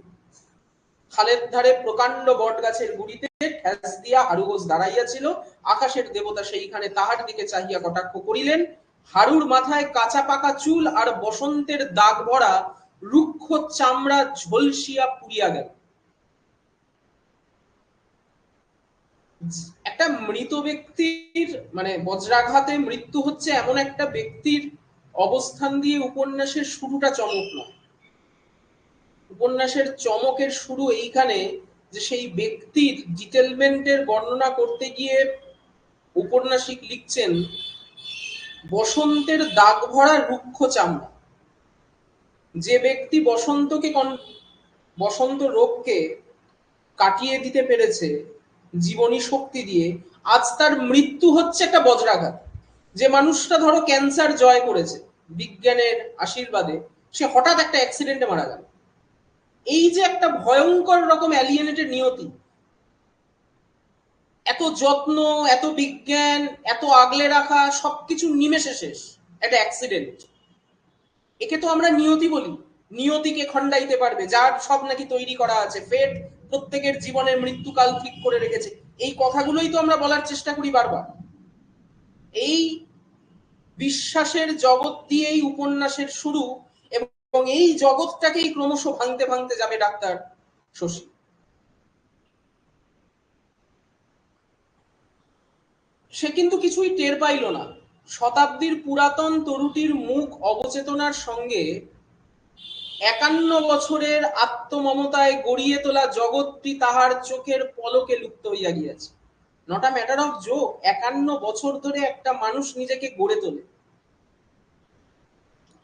খালের ধারে প্রকাণ্ড বট গাছের গুড়িতে ঠ্যাস দিয়া হারু ঘোষ দাঁড়াইয়াছিল, আকাশের দেবতা সেইখানে তাহার দিকে চাহিয়া কটাক্ষ করিলেন। হারুর মাথায় কাঁচা পাকা চুল আর বসন্তের দাগ ভরা রুক্ষ চামড়া ঝলসিয়া পুড়িয়া গেল। একটা মৃত ব্যক্তির মানে বজ্রাঘাতে মৃত্যু হচ্ছে এমন একটা ব্যক্তির অবস্থান দিয়ে উপন্যাসের শুরুটা চমক নয়। উপন্যাসের চমকের শুরু এইখানে যে সেই ব্যক্তির ডিটেলমেন্টের বর্ণনা করতে গিয়ে উপন্যাসিক লিখছেন বসন্তের দাগ ভরা রুক্ষ চামড়া। যে ব্যক্তি বসন্ত রোগকে কাটিয়ে দিতে পেরেছে জীবনী শক্তি দিয়ে, আজ তার মৃত্যু হচ্ছে একটা বজ্রাঘাত। যে মানুষটা ধরো ক্যান্সার জয় করেছে বিজ্ঞানের আশীর্বাদে, সে হঠাৎ একটা অ্যাক্সিডেন্টে মারা গেল। এই যে একটা ভয়ঙ্কর রকম অ্যালিয়েনেটেড নিয়তি, এত যত্ন, এত বিজ্ঞান, এত আগলে রাখা, সবকিছু নিমেষে শেষ একটা অ্যাক্সিডেন্ট। একে তো আমরা নিয়তি বলি। নিয়তিকে খণ্ডাইতে পারবে, যার সব নাকি তৈরি করা আছে, ফেট প্রত্যেকের জীবনের মৃত্যুকাল ঠিক করে রেখেছে। এই কথাগুলোই তো আমরা বলার চেষ্টা করি বারবার। এই বিশ্বাসের জগৎ দিয়েই উপন্যাসের শুরু, এবং এই জগৎটাকেই ক্রমশ ভাঙতে ভাঙতে যাবে ডাক্তার শশী। সে কিন্তু কিছুই টের পাইল না। শতাব্দীর পুরাতন তরুটির মুখ অবচেতনার সঙ্গে 51 বছরের আত্মমমতায় গড়িয়ে তোলা জগৎটি তাহার চোখের পলকে লুপ্ত হইয়া গিয়াছে। Not a matter of joke, 51 বছর ধরে একটা মানুষ নিজেকে গড়ে তোলে,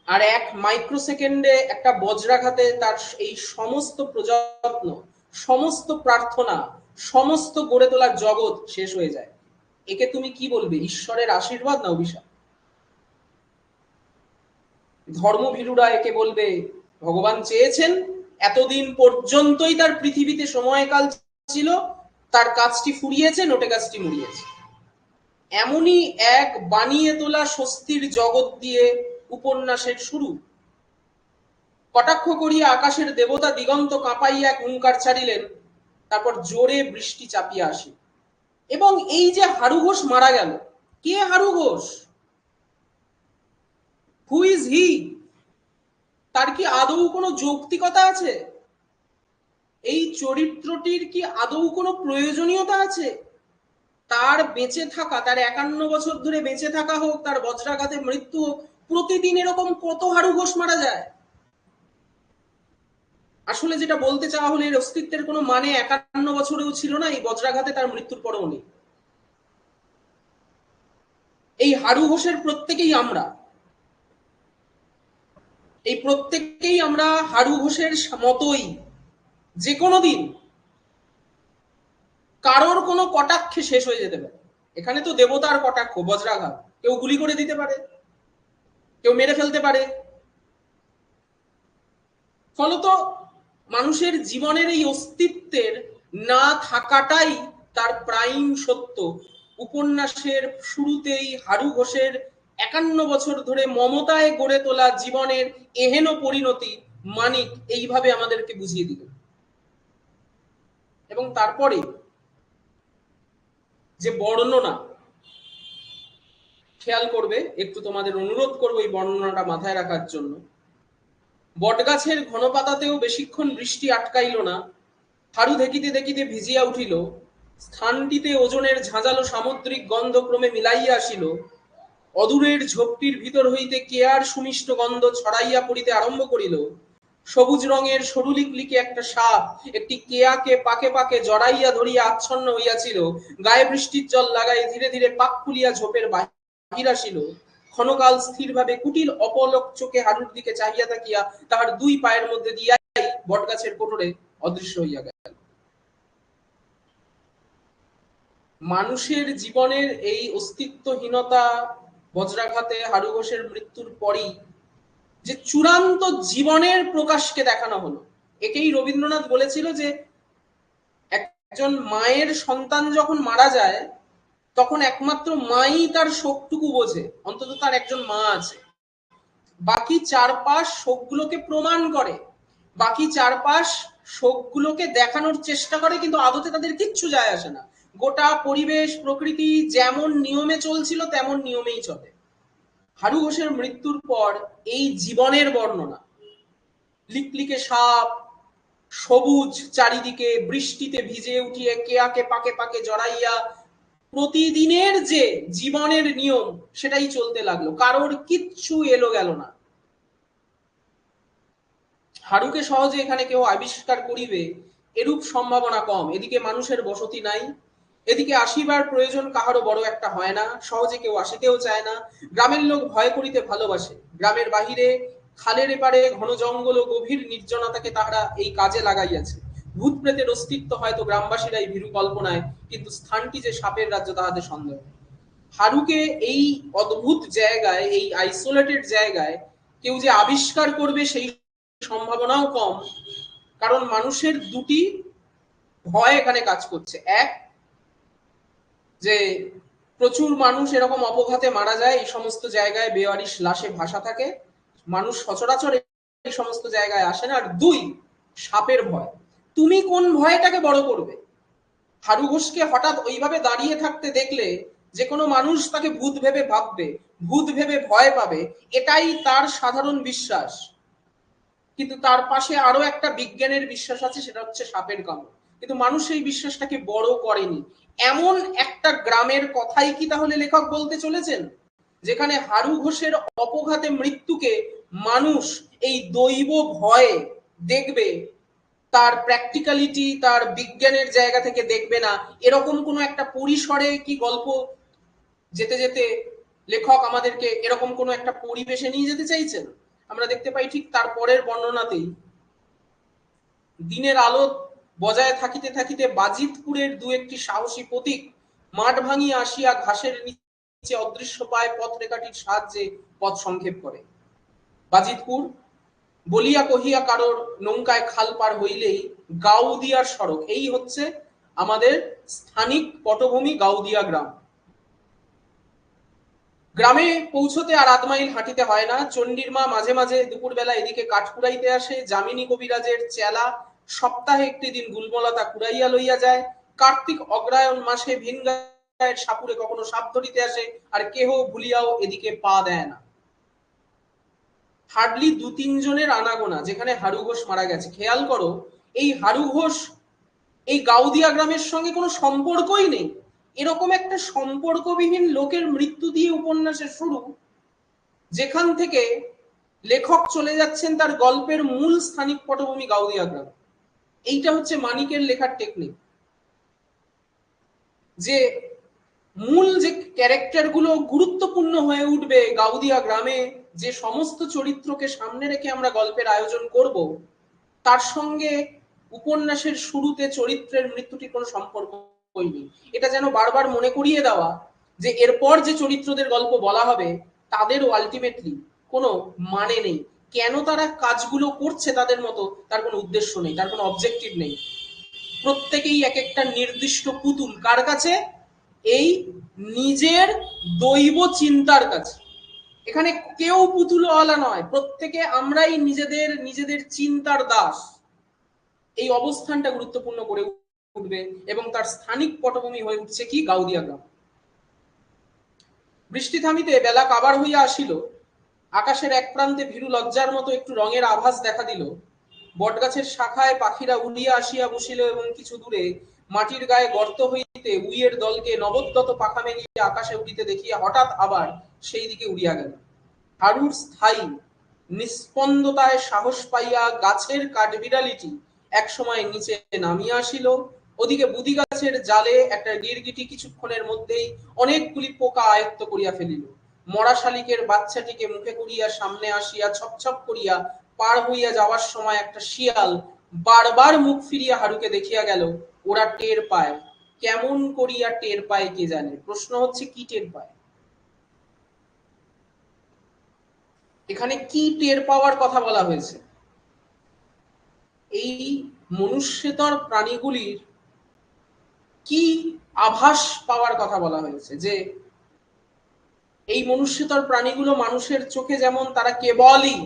আর 1 মাইক্রোসেকেন্ডে একটা বজ্রাঘাতে তার এই সমস্ত প্রযত্ন, সমস্ত প্রার্থনা, সমস্ত গড়ে তোলার জগৎ শেষ হয়ে যায়। একে তুমি কি বলবে, ঈশ্বরের আশীর্বাদ না অভিশাপ? ধর্মভীরুরা একে বলবে ভগবান চেয়েছেন এতদিন পর্যন্তই তার পৃথিবীতে সময়কাল ছিল, তার কাজটি ফুরিয়েছে, নোটে কাজটি মুড়িয়েছে। এমনই এক বানিয়ে তোলা স্বস্তির জগৎ দিয়ে উপন্যাসের শুরু। কটাক্ষ করিয়া আকাশের দেবতা দিগন্ত কাঁপাইয়া এক হুঙ্কার ছাড়িলেন, তারপর জোরে বৃষ্টি চাপিয়া আসি। এবং এই যে হারু ঘোষ মারা গেল, কে Haru Ghosh? Who is he? তার কি আদৌ কোনো যৌক্তিকতা আছে? এই চরিত্রটির কি আদৌ কোনো প্রয়োজনীয়তা আছে? তার বেঁচে থাকা, তার 51 বছর ধরে বেঁচে থাকা হোক, তার বজ্রাঘাতে মৃত্যু হোক, প্রতিদিন এরকম কত হারু ঘোষ মারা যায়। আসলে যেটা বলতে চাওয়া হলে এর অস্তিত্বের কোনো মানে 51 বছরেও ছিল না, এই বজ্রাঘাতে তার মৃত্যুর পরেও নেই। এই হারু ঘোষের প্রত্যেকেই আমরা, এই প্রত্যেককেই আমরা হারু ঘোষের মতোই যে কোনো দিন কারোর কোনো কটাক্ষে শেষ হয়ে যেতে পারে। এখানে তো দেবতার কটাক্ষ, বজ্রাঘাত, কেউ গুলি করে দিতে পারে, কেউ মেরে ফেলতে পারে, ফলত মানুষের জীবনের এই অস্তিত্বের না থাকাটাই তার প্রাইম সত্য। উপন্যাসের শুরুতেই হারু ঘোষের 51 বছর ধরে মমতায় গড়ে তোলা জীবনের এহেন পরিণতি মানিক এইভাবে আমাদেরকে বুঝিয়ে দিল। এবং তারপরে যে বর্ণনা, খেয়াল করবে, একটু তোমাদের অনুরোধ করবো এই বর্ণনাটা মাথায় রাখার জন্য। বটগাছের ঘন পাতাতেও বেশিক্ষণ বৃষ্টি আটকাইল না, হারু দেখিতে দেখিতে ভিজিয়া উঠিল, স্থানটিতে ওজনের ঝাঁঝালো সামুদ্রিক গন্ধ ক্রমে মিলাইয়া আসিল, অদূরের ঝোপটির ভিতর হইতে কেয়ার সুমিষ্ট গন্ধ ছড়াইয়া পড়িতে আরম্ভ করিল। সবুজ রঙের সরুলিকলিকে একটা সাপ একটি কেয়াকে পাকে পাকে জড়াইয়া ধরিয়া আচ্ছন্ন হইয়াছিল, গায়ে বৃষ্টির জল লাগাই ধীরে ধীরে পাক খুলিয়া ঝোপের বাহির আসিল। ক্ষণকাল স্থিরভাবে কুটিল অপলক চোখে হারুর দিকে চাহিয়া থাকিয়া তাহার দুই পায়ের মধ্যে দিয়াই বটগাছের কোটরে অদৃশ্য হইয়া গেল। মানুষের জীবনের এই অস্তিত্বহীনতা বজ্রাঘাতে হারু ঘোষের মৃত্যুর পরই যে চূড়ান্ত জীবনের প্রকাশকে দেখানো হলো। একেই রবীন্দ্রনাথ বলেছিল যে একজন মায়ের সন্তান যখন মারা যায় তখন একমাত্র মাই তার শোকটুকু বোঝে, অন্তত তার একজন মা আছে। বাকি চারপাশ শোকগুলোকে প্রমাণ করে, বাকি চারপাশ শোকগুলোকে দেখানোর চেষ্টা করে, কিন্তু আদতে তাদের কিচ্ছু যায় আসে না। গোটা পরিবেশ প্রকৃতি যেমন নিয়মে চলছিল তেমন নিয়মেই চলে। হারু ঘোষের মৃত্যুর পর এই জীবনের বর্ণনা, লিকলিকে সাপ, সবুজ চারিদিকে, বৃষ্টিতে ভিজে উঠিয়ে কেয়াকে পাকে পাকে জড়াইয়া প্রতিদিনের যে জীবনের নিয়ম সেটাই চলতে লাগলো, কারোর কিচ্ছু এলো গেল না। হারুকে সহজে এখানে কেউ আবিষ্কার করিবে এরূপ সম্ভাবনা কম। এদিকে মানুষের বসতি নাই, এদিকে আসিবার প্রয়োজন কাহারও বড় একটা হয় না, সহজে কেউ আসিতেও চায় না। গ্রামের লোক ভয় করিতে ভালোবাসে, গ্রামের বাহিরে খালের এপারে ঘন জঙ্গল ও গভীর নির্জনতাকে তাহারা এই কাজে লাগাইয়াছে। ভূত প্রেতের অস্তিত্ব হয়তো গ্রামবাসীরাই ভীরু কল্পনায়, কিন্তু স্থানটি যে সাপের রাজ্য তাহাদের সন্দেহ। হারুকে এই অদ্ভুত জায়গায়, এই আইসোলেটেড জায়গায় কেউ যে আবিষ্কার করবে সেই সম্ভাবনাও কম, কারণ মানুষের দুটি ভয় এখানে কাজ করছে। এক, যে প্রচুর মানুষ এরকম অপঘাতে মারা যায়, এই সমস্ত জায়গায় বেওয়ারিশ লাশে ভাসা থাকে, মানুষ সচরাচর এই সমস্ত জায়গায় আসে না। আর দুই, সাপের ভয়। তুমি কোন ভয়টাকে বড় করবে? হারু ঘোষকে হঠাৎ ওইভাবে দাঁড়িয়ে থাকতে দেখলে যে কোনো মানুষ তাকে ভূত ভেবে ভাববে, ভূত ভেবে ভয় পাবে, এটাই তার সাধারণ বিশ্বাস। কিন্তু তার পাশে আরো একটা বিজ্ঞানের বিশ্বাস আছে, সেটা হচ্ছে সাপের কামড়। কিন্তু মানুষ এই বিশ্বাসটাকে বড় করেনি। এমন একটা গ্রামের কথাই কি তাহলে লেখক বলতে চলেছেন, যেখানে হারু ঘোষের অপঘাতে মৃত্যুকে মানুষ এই দৈব ভয়ে দেখবে, তার প্র্যাকটিক্যালিটি, তার বিজ্ঞানের জায়গা থেকে দেখবে না? এরকম কোনো একটা পরিসরে কি গল্প যেতে যেতে লেখক আমাদেরকে এরকম কোনো একটা পরিবেশে নিয়ে যেতে চাইছেন? আমরা দেখতে পাই ঠিক তার পরের বর্ণনাতেই, দিনের আলো বজায় থাকিতে থাকিতে বাজিতপুরের দু একটি সাহসী পথিক মাঠ ভাঙিয়া আসিয়া ঘাসের নিচে অদৃশ্য পায় পথরেখাটির সাহায্যে পথ সংক্ষেপ করে। বাজিতপুর বলিয়া কহিয়া কারোর নৌকায় খাল পার হইলেই গাউদিয়ার সড়ক। এই হচ্ছে আমাদের স্থানিক পটভূমি, গাউদিয়া গ্রাম। গ্রামে পৌঁছতে আর আধ মাইল হাঁটিতে হয় না। চণ্ডীর মা মাঝে মাঝে দুপুরবেলা এদিকে কাঠ কুড়াইতে আসে, যামিনী কবিরাজের চেলা সপ্তাহে একটি দিন গুলমলতা কুড়াইয়া লইয়া যায়, কার্তিক অগ্রায়ণ মাসে ভিন গায়ের সাপুরে কখনো সাপ ধরিতে আসে, আর কেহ ভুলিয়াও এদিকে পা দেয় না। হার্ডলি 2-3 জনের আনাগোনা যেখানে হারু ঘোষ মারা গেছে। খেয়াল করো, এই হারু ঘোষ এই গাউদিয়া গ্রামের সঙ্গে কোনো সম্পর্কই নেই। এরকম একটা সম্পর্কবিহীন লোকের মৃত্যু দিয়ে উপন্যাসের শুরু, যেখান থেকে লেখক চলে যাচ্ছেন তার গল্পের মূল স্থানিক পটভূমি গাউদিয়া গ্রাম। এইটা হচ্ছে মানিকের লেখার টেকনিক, যে মূল যে ক্যারেক্টার গুলো গুরুত্বপূর্ণ হয়ে উঠবে গাউদিয়া গ্রামে, যে সমস্ত চরিত্রকে সামনে রেখে আমরা গল্পের আয়োজন করব, তার সঙ্গে উপন্যাসের শুরুতে চরিত্রের মৃত্যুটির কোনো সম্পর্ক নেই। এটা যেন বারবার মনে করিয়ে দেওয়া যে এরপর যে চরিত্রদের গল্প বলা হবে তাদেরও আলটিমেটলি কোনো মানে নেই। কেন তারা কাজগুলো করছে তাদের মতো, তার কোনো উদ্দেশ্য নেই, তার কোনো অবজেক্টিভ নেই। প্রত্যেকেই এক একটা নির্দিষ্ট পুতুল, কার কাছে? এই নিজের দৈব চিন্তার কাছে। এখানে কেউ পুতুলওয়ালা নয়, প্রত্যেকে আমরাই নিজেদের নিজেদের চিন্তার দাস। এই অবস্থানটা গুরুত্বপূর্ণ করে উঠবে এবং তার স্থানিক পটভূমি হয়ে উঠছে কি? গাউদিয়া গ্রাম। বৃষ্টি থামিতে বেলা কাবার হইয়া আসিল। আকাশের এক প্রান্তে ভীরু লজ্জার মতো একটু রঙের আভাস দেখা দিল। বটগাছের শাখায় পাখিরা উড়িয়া আসিয়া বসিল এবং কিছু দূরে মাটির গায়ে গর্ত হইতে উইয়ের দলকে নবদ্যত পাখা মেলিয়ে আকাশে উঠিতে দেখিয়া হঠাৎ আবার সেই দিকে উড়িয়া গেল। হারুর স্থায়ী নিস্পন্দতায় সাহস পাইয়া গাছের কাঠবিড়ালিটি এক সময় নিচে নামিয়া আসিল। ওদিকে বুদি গাছের জালে একটা গিরগিটি কিছুক্ষণের মধ্যেই অনেকগুলি পোকা আয়ত্ত করিয়া ফেলিল। মরা শালিকের বাচ্চাটিকে মুখে করিয়া সামনে আসিয়া ছপছপ করিয়া পার হইয়া যাওয়ার সময় একটা শিয়াল বারবার মুখ ফিরিয়া হারুকে দেখিয়া গেল। ওরা টের পায়। কেমন করিয়া টের পায় কে জানে? প্রশ্ন হচ্ছে কি টের পায়? এখানে কি টের পাওয়ার কথা বলা হয়েছে? এই মনুষ্যেতর প্রাণীগুলির কি আভাস পাওয়ার কথা বলা হয়েছে? যে এই মনুষ্যেতর প্রাণীগুলো মানুষের চোখে যেমন তারা কেবলই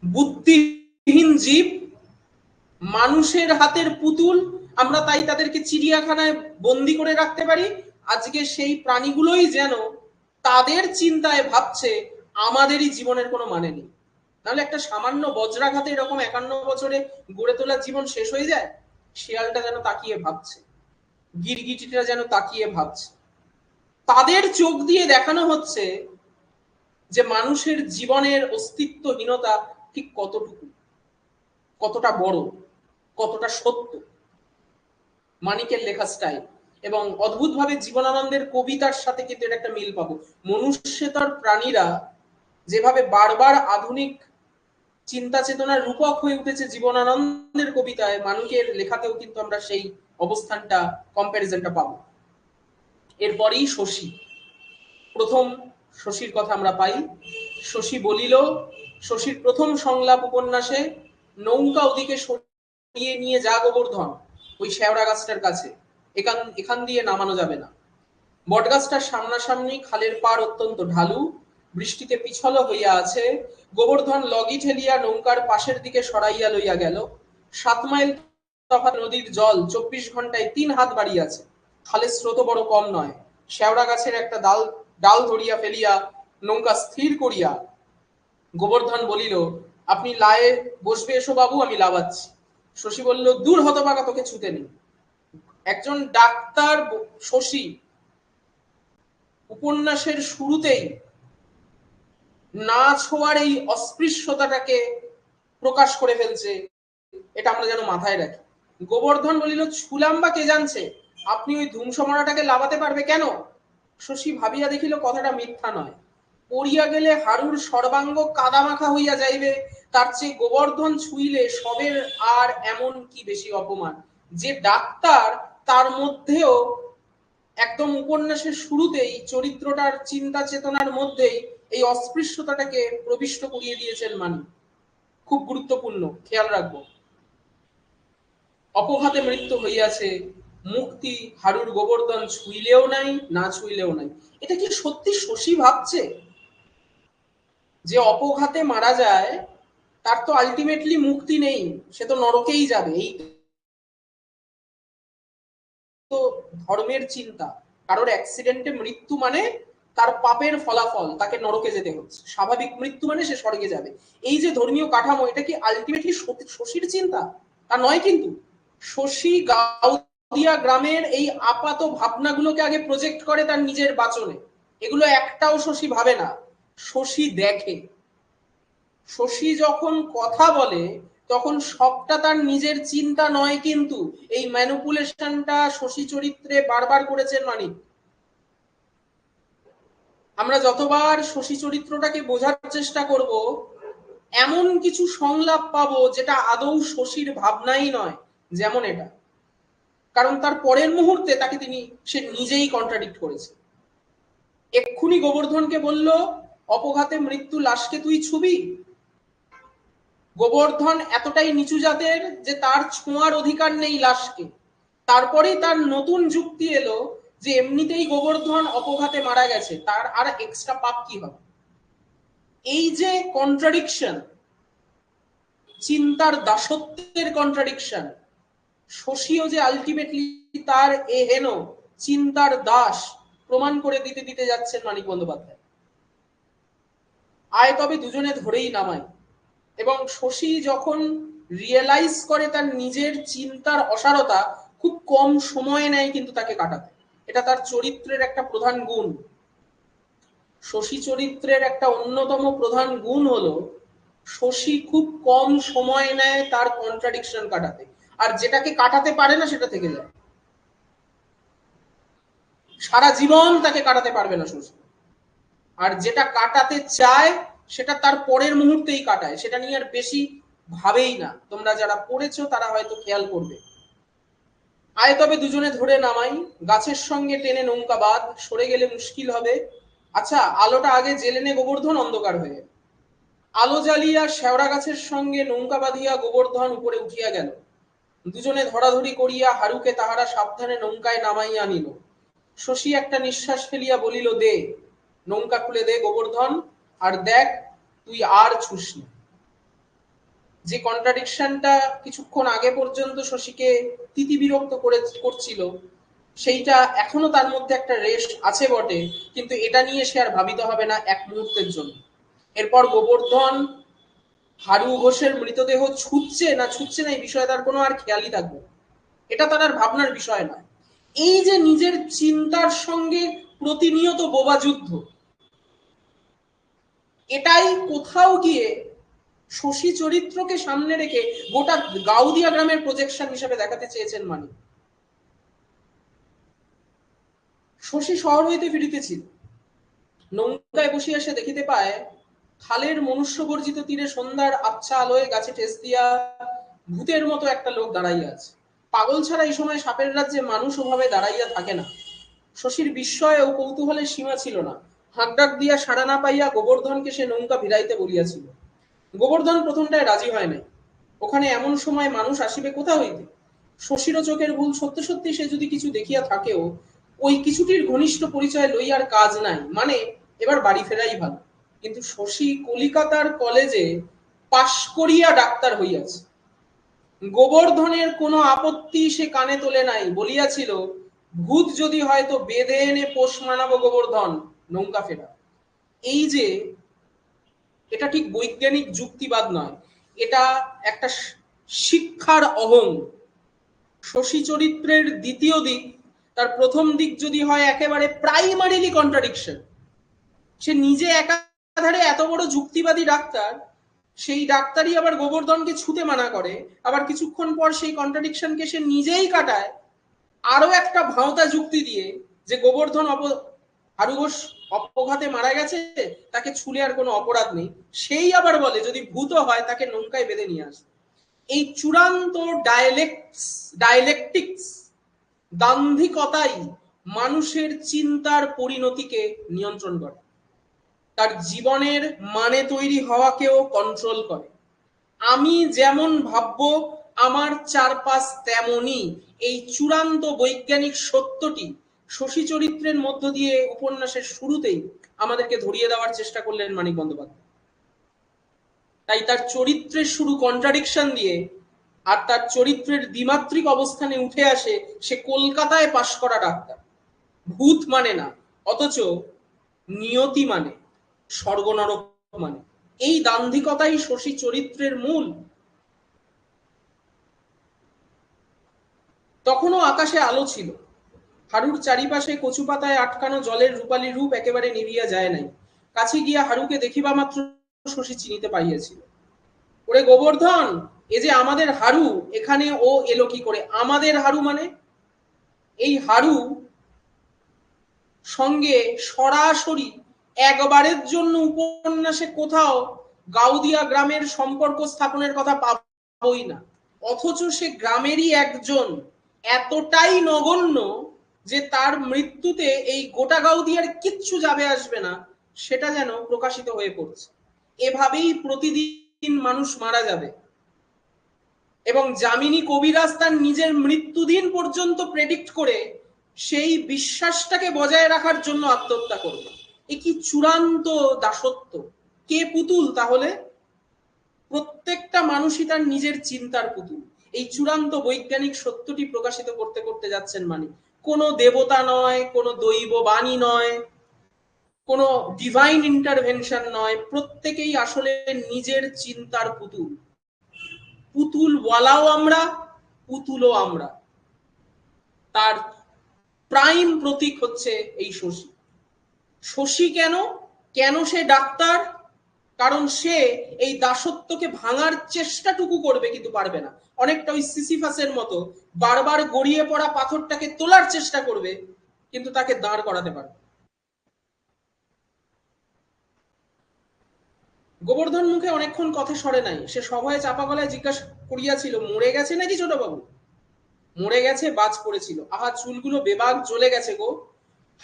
বুদ্ধিহীন জীব, মানুষের হাতের পুতুল, আমরা তাই তাদেরকে চিড়িয়াখানায় বন্দি করে রাখতে পারি। আজকে সেই প্রাণীগুলোই যেন তাদের চিন্তায় ভাবছে আমাদেরই জীবনের কোনো মানে নেই। নাহলে একটা সামান্য বজ্রাঘাতে এরকম 51 বছরে গড়ে তোলা জীবন শেষ হয়ে যায়। শিয়ালটা যেন তাকিয়ে ভাবছে, গিরগিটিটা যেন তাকিয়ে ভাবছে। তাদের চোখ দিয়ে দেখানো হচ্ছে যে মানুষের জীবনের অস্তিত্বহীনতা ঠিক কতটুকু, কতটা বড়, কতটা সত্য। মানিকের লেখা স্টাইল এবং অদ্ভুতভাবে জীবনানন্দের কবিতার সাথে কিন্তু এটা একটা মিল পাবো। মনুষ্যেতর প্রাণীরা যেভাবে বারবার আধুনিক চিন্তা চেতনার রূপক হয়ে উঠেছে জীবনানন্দের কবিতায়, মানিকের লেখাতেও কিন্তু আমরা সেই অবস্থানটা, কম্প্যারিজনটা পাবো। এরপরেই শশী, প্রথম শশীর কথা আমরা পাই। শশী বলিল, শশীর প্রথম সংলাপ উপন্যাসে, নৌকা ওদিকে সরিয়ে নিয়ে যা গোবর্ধন, ওই শেওড়া গাছটার কাছে, এখান দিয়ে নামানো যাবে না। বটগাছটার সামনাসামনি, খালের পার অত্যন্ত ঢালু, বৃষ্টিতে পিছল হইয়া আছে। গোবর্ধন লগি ঠেলিয়া নৌকার পাশের দিকে সরাইয়া লইয়া গেল। 7 মাইল তফাৎ নদীর জল 24 ঘন্টায় 3 হাত বাড়িয়াছে। খালের স্রোত বড় কম নয়। শেওড়া গাছের একটা ডাল ধরিয়া ফেলিয়া নৌকা স্থির করিয়া গোবর্ধন বলিল, আপনি লায়ে বসবে এসো বাবু, আমি লাবাচ্ছি। শশী বলল, দূর হতভাগা, তোকে ছুতে নেই। একজন ডাক্তার শশী উপন্যাসের শুরুতেই না ছোঁয়ার এই অস্পৃশ্যতাটাকে প্রকাশ করে ফেলছে, এটা আমরা যেন মাথায় রাখি। গোবর্ধন বলিল, ছুলাম বা কে জানছে, আপনি ওই ধুমসমরাটাকে লাভাতে পারবে কেন? শশী ভাবিয়া দেখিল কথাটা মিথ্যা নয়। পড়িয়া গেলে হারুর সর্বাঙ্গ কাদামাখা হইয়া যাইবে, তার চেয়ে গোবর্ধন ছুইলে সবের আর এমন কি বেশি অপমান? যে ডাক্তার, তার মধ্যেও একদম উপন্যাসের শুরুতেই চরিত্রটার চিন্তা চেতনার মধ্যেই এই অস্পৃশ্যতাটাকে প্রবিষ্ট করিয়ে দিয়েছেন মানি। খুব গুরুত্বপূর্ণ, খেয়াল রাখবো। অপঘাতে মৃত্যু হইয়াছে, মুক্তি হারুর গোবর্ধন ছুইলেও নাই, না ছুইলেও নাই। এটা কি সত্যি শশী ভাবছে যে অপঘাতে মারা যায় তার তো আলটিমেটলি মুক্তি নেই, সে তো নরকেই যাবে? এই তো ধর্মের চিন্তা। কারোর অ্যাক্সিডেন্টে মৃত্যু মানে তার পাপের ফলাফল, তাকে নরকে যেতে হচ্ছে। স্বাভাবিক মৃত্যু মানে সে স্বর্গে যাবে। এই যে ধর্মীয় কাঠামো, এটা কি আলটিমেটলি শশীর চিন্তা? তা নয় কিন্তু। শশী গাউদিয়া গ্রামের এই আপাত ভাবনাগুলোকে আগে প্রজেক্ট করে তার নিজের বাচনে। এগুলো একটাও শশী ভাবে না, শশী দেখে। শশী যখন কথা বলে তখন সবটা তার নিজের চিন্তা নয়, কিন্তু এই ম্যানিপুলেশনটা শশী চরিত্রে বারবার করেছেন মানিক। আমরা যতবার শশী চরিত্রটাকে বোঝার চেষ্টা করব, এমন কিছু সংলাপ পাবো যেটা আদৌ শশীর ভাবনাই নয়। যেমন এটা, কারণ তার পরের মুহূর্তে তাকে সে নিজেই কন্ট্রাডিক্ট করেছে। এক্ষুনি গোবর্ধনকে বলল অপঘাতে মৃত্যু লাশকে তুই ছুবি? গোবর্ধন এতটাই নিচু জাতের যে তার ছোঁয়ার অধিকার নেই লাশকে। তারপরেই তার নতুন যুক্তি এলো যে এমনিতেই গোবর্ধন অপঘাতে মারা গেছে, তার আর এক্সট্রা পাপ কি হবে? এই যে কন্ট্রাডিকশন, চিন্তার দাসত্বের কন্ট্রাডিকশন, শশীও যে আলটিমেটলি তার এহেন চিন্তার দাস প্রমাণ করে দিতে দিতে যাচ্ছেন মানিক বন্দ্যোপাধ্যায়। আয় তবে দুজনে ধরেই নামাই। এবং শশী যখন রিয়েলাইজ করে তার নিজের চিন্তার অসারতা, খুব কম সময় নেয় কিন্তু তাকে কাটাতে। এটা তার চরিত্রের একটা প্রধান গুণ। শশী চরিত্রের একটা অন্যতম প্রধান গুণ হলো শশী খুব কম সময় নেয় তার কন্ট্রাডিকশন কাটাতে, আর যেটাকে কাটাতে পারে না সেটা থেকে যায়। সারা জীবন তাকে কাটাতে পারবে না শশী, আর যেটা কাটাতে চায় সেটা তার পরের মুহূর্তেই কাটায়, সেটা নিয়ে আর বেশি ভাবেই না। তোমরা যারা পড়েছো তারা হয়তো খেয়াল করবে। আয় তবে দুজনে ধরে নামাই, গাছের সঙ্গে টেনে নৌকা বাঁধ, সরে গেলে মুশকিল হবে। আচ্ছা, আলোটা আগে জেলে নে গোবর্ধন, অন্ধকার হয়ে। আলো জ্বালিয়া শেওড়া গাছের সঙ্গে নৌকা বাঁধিয়া গোবর্ধন উপরে উঠিয়া গেল। দুজনে ধরাধরি করিয়া হারুকে তাহারা সাবধানে নৌকায় নামাইয়া আনিল। শশী একটা নিঃশ্বাস ফেলিয়া বলিল, দে নৌকা খুলে দে গোবর্ধন, আর দেখ তুই আর ছুস না। যে কন্ট্রাডিকশনটা কিছুক্ষণ আগে পর্যন্ত শশীকে তিতিবিরক্ত করছিল, সেইটা এখনো তার মধ্যে একটা রেশ আছে বটে, কিন্তু এটা নিয়ে সে আর ভাবিতে হবে না এক মুহূর্তের জন্য। এরপর গোবর্ধন হারু ঘোষের মৃতদেহ ছুটছে না ছুটছে না এই বিষয়ে তার কোনো আর খেয়ালই থাকবে, এটা তার আর ভাবনার বিষয় নয়। এই যে নিজের চিন্তার সঙ্গে প্রতিনিয়ত বোবা যুদ্ধ, এটাই কোথাও গিয়ে শশী চরিত্রকে সামনে রেখে গোটা গাউদিয়া গ্রামের প্রজেকশন হিসেবে দেখাতে চেয়েছেন মানিক। শশী শহর হইতে ফিরিতেছিল, নৌকায় বসিয়া সে দেখিতে পায় খালের মনুষ্যবর্জিত তীরে সন্ধ্যার আচ্ছা আলোয় গাছে ঠেস দিয়া ভূতের মতো একটা লোক দাঁড়াইয়া আছে। পাগল ছাড়া এই সময় সাপের রাজ্যে মানুষ ওভাবে দাঁড়াইয়া থাকে না। শশীর বিস্ময় ও কৌতূহলের সীমা ছিল না। হাঁক ডাক দিয়া সাড়া না পাইয়া গোবর্ধনকে সে নৌকা ভিড়াইতে বলিয়াছিল। গোবর্ধন প্রথমটায় রাজি হয় নাই। ওখানে এমন সময় মানুষ আসিবে কোথা হইতে? শশীর চোখের ভুল, সত্যি সত্যি সে যদি কিছু দেখিয়া থাকেও ওই কিছুটির ঘনিষ্ঠ পরিচয় লইয়ার কাজ নাই, মানে এবার বাড়ি ফেরাই ভালো। কিন্তু শশী কলিকাতার কলেজে পাশ করিয়া ডাক্তার হইয়াছে। গোবর্ধনের কোনো আপত্তি সে কানে তোলে নাই, বলিয়াছিল, ভূত যদি হয় তো বেঁধে এনে পোষ মানাবো গোবর্ধন, নৌকা ফেরা। এই যে, এটা ঠিক বৈজ্ঞানিক যুক্তিবাদ নয়, এটা একটা শিক্ষার অহং। শশী চরিত্রের দ্বিতীয় দিক, তার প্রথম দিক যদি হয় একেবারে প্রাইমারিলি কন্ট্রাডিকশন, সে নিজে একাধারে এত বড় যুক্তিবাদী ডাক্তার, সেই ডাক্তারই আবার গোবর্ধনকে ছুতে মানা করে, আবার কিছুক্ষণ পর সেই কন্ট্রাডিকশনকে সে নিজেই কাটায় আরো একটা ভাওতা যুক্তি দিয়ে, যে গোবর্ধন হারু ঘোষ অপঘাতে মারা গেছে, তাকে ছুলে আর কোনো অপরাধ নেই। সেই আবার বলে যদি ভূত হয় তাকে নৌকায় বেঁধে নিয়ে আসে। এই চূড়ান্ত ডায়ালেকটিক্স, দান্ধিকতাই মানুষের চিন্তার পরিণতিকে নিয়ন্ত্রণ করে, তার জীবনের মানে তৈরি হওয়াকেও কন্ট্রোল করে। আমি যেমন ভাববো আমার চারপাশ তেমনই, এই চূড়ান্ত বৈজ্ঞানিক সত্যটি শশী চরিত্রের মধ্য দিয়ে উপন্যাসের শুরুতেই আমাদেরকে ধরিয়ে দেওয়ার চেষ্টা করলেন মানিক বন্দ্যোপাধ্যায়। তাই তার চরিত্রের শুরু কন্ট্রাডিকশন দিয়ে, আর তার চরিত্রের দ্বিমাত্রিক অবস্থানে উঠে আসে সে কলকাতায় পাশ করা ডাক্তার। ভূত মানে না, অথচ নিয়তি মানে, স্বর্গ নরক মানে। এই দান্ধিকতাই শশী চরিত্রের মূল। তখনও আকাশে আলো ছিল, হারুর চারিপাশে কচু পাতায় আটকানো জলের রূপালী রূপ একেবারে নিভিয়া যায় নাই। কাছে গিয়া হারুকে দেখিবা মাত্র শশী চিনিতে পাইয়াছিল। ওরে গোবর্ধন, এ যে আমাদের হারু, এখানে ও এলো কি করে? আমাদের হারু মানে এই হারু সঙ্গে সরাসরি একবারের জন্য উপন্যাসে কোথাও গাউদিয়া গ্রামের সম্পর্ক স্থাপনের কথা পাবই না, অথচ সে গ্রামেরই একজন, এতটাই নগণ্য যে তার মৃত্যুতে এই গোটা গাউদিয়ার কিচ্ছু যাবে আসবে না, সেটা যেন প্রকাশিত হয়ে পড়ছে। এভাবেই প্রতিদিন মানুষ মারা যাবে এবং যামিনী কবিরাজ তার নিজের মৃত্যুদিন পর্যন্ত প্রেডিক্ট করে সেই বিশ্বাসটাকে বজায় রাখার জন্য আত্মহত্যা করবে। এ কি চূড়ান্ত দাসত্ব! কে পুতুল তাহলে? প্রত্যেকটা মানুষই তার নিজের চিন্তার পুতুল। এই চূড়ান্ত বৈজ্ঞানিক সত্যটি প্রকাশিত করতে করতে যাচ্ছেন মানিক। কোনো দেবতা নয়, কোনো দৈব বাণী নয়, কোনো ডিভাইন ইন্টারভেনশন নয়, প্রত্যেকেই আসলে নিজের চিন্তার পুতুল। পুতুল ওয়ালাও আমরা, পুতুলও আমরা। তার প্রাইম প্রতীক হচ্ছে এই শশী। শশী কেন? কেন সে ডাক্তার? কারণ সে এই দাসত্বকে ভাঙার চেষ্টাটুকু করবে, কিন্তু পারবে না। অনেকটা ওই সিসিফাসের মতো বারবার গড়িয়ে পড়া পাথরটাকে তোলার চেষ্টা করবে, কিন্তু তাকে দাঁড় করাতে পারবে। গোবর্ধন মুখে অনেকক্ষণ কথা সরে নাই। সে সভয়ে চাপা গলায় জিজ্ঞাসা করিয়াছিল, মরে গেছে নাকি ছোটবাবু? মরে গেছে, বাজ পড়েছিল। আহা, চুলগুলো বেবাগ জ্বলে গেছে গো।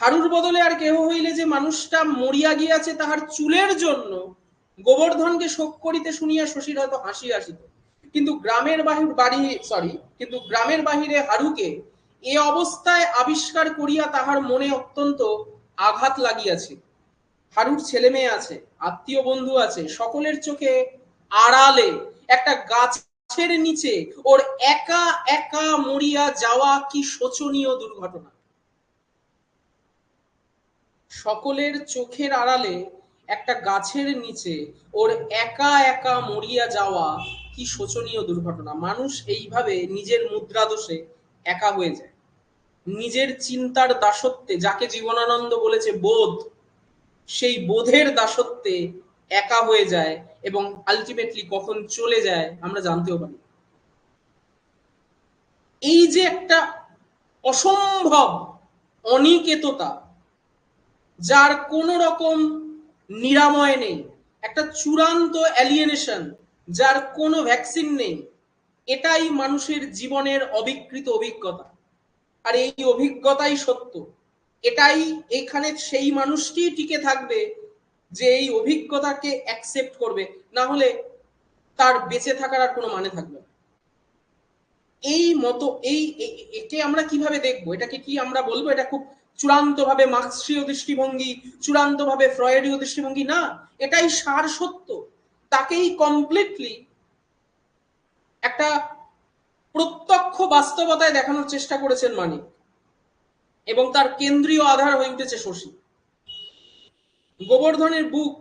হারুর বদলে আর কেহ হইলে যে মানুষটা মরিয়া গিয়াছে তাহার চুলের জন্য গোবর্ধনকে শোক করিতে শুনিয়া শশীর হয়তো হাসি আসিত, কিন্তু গ্রামের বাহিরে হারুকে এ অবস্থায় আবিষ্কার করিয়া তাহার মনে অত্যন্ত আঘাত লাগিয়াছে। হারুর ছেলে মেয়ে আছে, আত্মীয় বন্ধু আছে, সকলের চোখে আড়ালে একটা গাছের নিচে ওর একা একা মরিয়া যাওয়া কি শোচনীয় দুর্ঘটনা। সকলের চোখের আড়ালে একটা গাছের নিচে ওর একা একা মরিয়া যাওয়া কি শোচনীয় দুর্ঘটনা। মানুষ এইভাবে নিজের মুদ্রা দোষে একা হয়ে যায়, নিজের চিন্তার দাসত্বে, যাকে জীবনানন্দ বলেছে বোধ, সেই বোধের দাসত্বে একা হয়ে যায় এবং আলটিমেটলি কখন চলে যায় আমরা জানতেও পারি। এই যে একটা অসম্ভব অনিকেততা, যার কোন রকম নিরাময় নেই, একটা চূড়ান্ত অ্যালিয়েনেশন, যার কোনো ভ্যাকসিন নেই, এটাই মানুষের জীবনের অবিকৃত অভিজ্ঞতা। আর এই অভিজ্ঞতাই সত্য। এটাই এখানে সেই মানুষটি টিকে থাকবে যে এই অভিজ্ঞতাকে অ্যাকসেপ্ট করবে, না হলে তার বেঁচে থাকার আর কোনো মানে থাকবে না। এই মতো একে আমরা কিভাবে দেখবো? এটাকে কি আমরা বলবো এটা খুব চূড়ান্ত ভাবে মার্ক্সীয় দৃষ্টিভঙ্গি, চূড়ান্ত ভাবে ফ্রয়েডীয় দৃষ্টিভঙ্গি? না, এটাই সার সত্য। তাকেই কমপ্লিটলি একটা প্রত্যক্ষ বাস্তবতায় দেখানোর চেষ্টা করেছেন মানিক, এবং তার কেন্দ্রীয় আধার হয়ে উঠেছে শশী। গোবর্ধনের বুক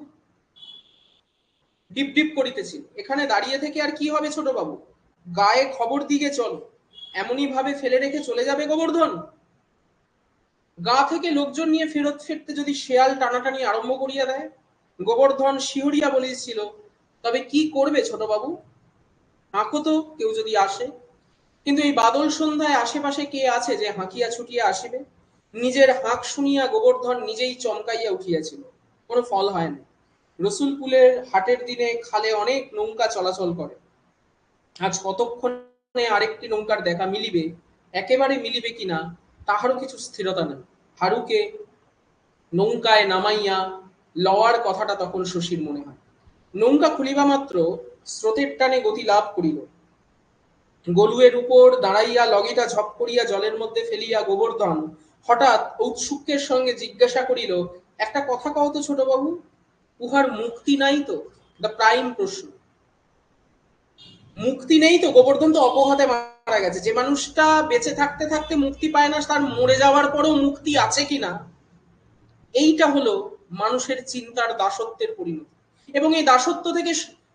ডিপ ডিপ করিতেছিল। এখানে দাঁড়িয়ে থেকে আর কি হবে ছোট বাবু? গায়ে খবর দিকে চলো। এমনই ভাবে ফেলে রেখে চলে যাবে গোবর্ধন? গা থেকে লোকজন নিয়ে ফেরত ফিরতে যদি শেয়াল টানাটানি আরম্ভ করিয়া দেয়? গোবর্ধন শিহরিয়া বলেছিল, তবে কি করবে ছোট বাবু? হাঁকো তো, কেউ যদি আসে। কিন্তু এই বাদল সন্ধ্যায় আশেপাশে কে আছে যে হাঁকিয়া ছুটিয়া আসিবে? নিজের হাঁক শুনিয়া গোবর্ধন নিজেই চমকাইয়া উঠিয়াছিল। কোনো ফল হয় না। রসুলপুলের হাটের দিনে খালে অনেক নৌকা চলাচল করে। আজ কতক্ষণে আরেকটি নৌকার দেখা মিলিবে, একেবারে মিলিবে কিনা তাহারও কিছু স্থিরতা নেই। হারুকে নৌকায় নামাইয়া লওয়ার কথাটা তখন শশীর মনে হয়। নৌকা খুলিবা মাত্র স্রোতের টানে গতি লাভ করিল। গলুয়ের উপর দাঁড়াইয়া লগিটা ঝপ করিয়া জলের মধ্যে ফেলিয়া গোবর্ধন হঠাৎ ঔৎসুক্যের সঙ্গে জিজ্ঞাসা করিল, একটা কথা কও তো ছোট বাবু, উহার মুক্তি নাই তো? দ্য প্রাইম প্রশ্ন। মুক্তি নেই তো? গোবর্ধন তো অপঘাতে মারা গেছে। যে মানুষটা বেঁচে থাকতে থাকতে মুক্তি পায় না, তার মরে যাওয়ার পরেও মুক্তি আছে কিনা, এইটা হলো মানুষের চিন্তার দাসত্বের পরিণতি। এবং এই দাসত্ব থেকে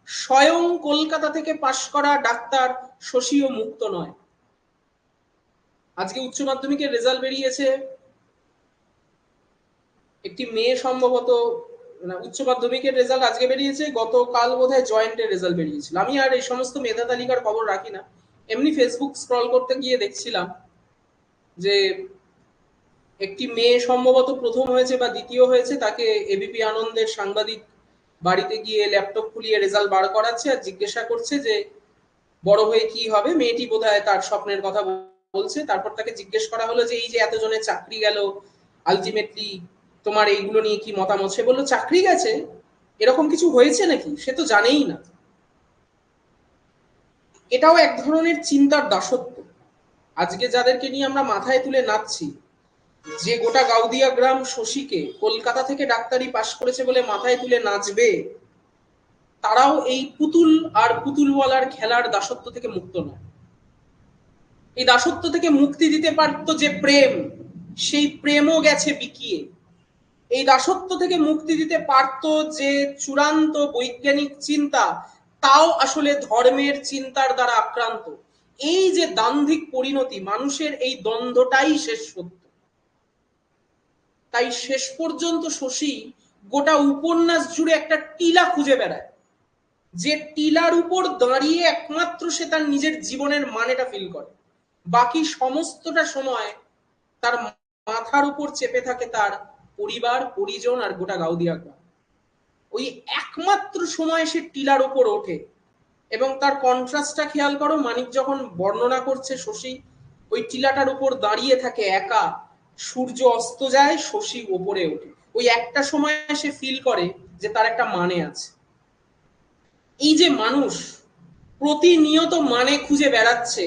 স্বয়ং কলকাতা থেকে পাশ করা ডাক্তার শশীও মুক্ত নয়। আজকে উচ্চ মাধ্যমিকের রেজাল্ট বেরিয়েছে। একটি মেয়ে সম্ভবত, উচ্চ মাধ্যমিকের রেজাল্ট আজকে বেরিয়েছে, গতকাল বোধহয় জয়েন্টের রেজাল্ট বেরিয়েছিল। আমি আর এই সমস্ত মেধা তালিকার খবর রাখি না, এমনি ফেসবুক স্ক্রল করতে গিয়ে দেখছিলাম যে একটি মেয়ে সম্ভবত প্রথম হয়েছে বা দ্বিতীয় হয়েছে, তাকে এবিপি আনন্দের সাংবাদিক বাড়িতে গিয়ে ল্যাপটপ খুলিয়ে রেজাল্ট বার করাচ্ছে আর জিজ্ঞাসা করছে যে বড় হয়ে কি হবে। মেয়েটি বোধহয় তার স্বপ্নের কথা বলছে। তারপর তাকে জিজ্ঞেস করা হলো যে এই যে এতজনের চাকরি গেল, আলটিমেটলি তোমার এইগুলো নিয়ে কি মতামত? সে বললো চাকরি গেছে, এরকম কিছু হয়েছে নাকি, সে তো জানেই না। এটাও এক ধরনের চিন্তার দাসত্ব। আজকে যাদেরকে নিয়ে আমরা মাথায় তুলে নাচছি, যে গোটা গাউদিয়া গ্রাম শশীকে কলকাতা থেকে ডাক্তারি পাশ করেছে বলে মাথায় তুলে নাচবে, তারাও এই পুতুল আর পুতুলওয়ালার খেলার দাসত্ব থেকে মুক্ত নয়। এই দাসত্ব থেকে মুক্তি দিতে পারতো যে প্রেম, সেই প্রেমও গেছে বিকিয়ে। এই দাসত্ব থেকে মুক্তি দিতে পারতো যে চূড়ান্ত বৈজ্ঞানিক চিন্তা, তাও আসলে ধর্মের চিন্তার দ্বারা আক্রান্ত। এই যে দান্ধিক পরিণতি, মানুষের এই দ্বন্দ্বটাই শেষ সত্য। তাই শেষ পর্যন্ত শশী গোটা উপন্যাস জুড়ে একটা টিলা খুঁজে বেড়ায়, যে টিলার উপর দাঁড়িয়ে একমাত্র সে তার নিজের জীবনের মানেটা ফিল করে। বাকি সমস্তটা সময় তার মাথার উপর চেপে থাকে তার পরিবার, পরিজন আর গোটা গাউদিয়া গ্রাম। ওই একমাত্র সময় সে টিলার উপর ওঠে। এবং তার কন্ট্রাস্টটা খেয়াল করো, মানিক যখন বর্ণনা করছে শশী ওই টিলাটার উপর দাঁড়িয়ে থাকে একা, সূর্য অস্ত যায়, শশী ওপরে ওঠে। ওই একটা সময় সে ফিল করে যে তার একটা মানে আছে। এই যে মানুষ প্রতিনিয়ত মানে খুঁজে বেড়াচ্ছে,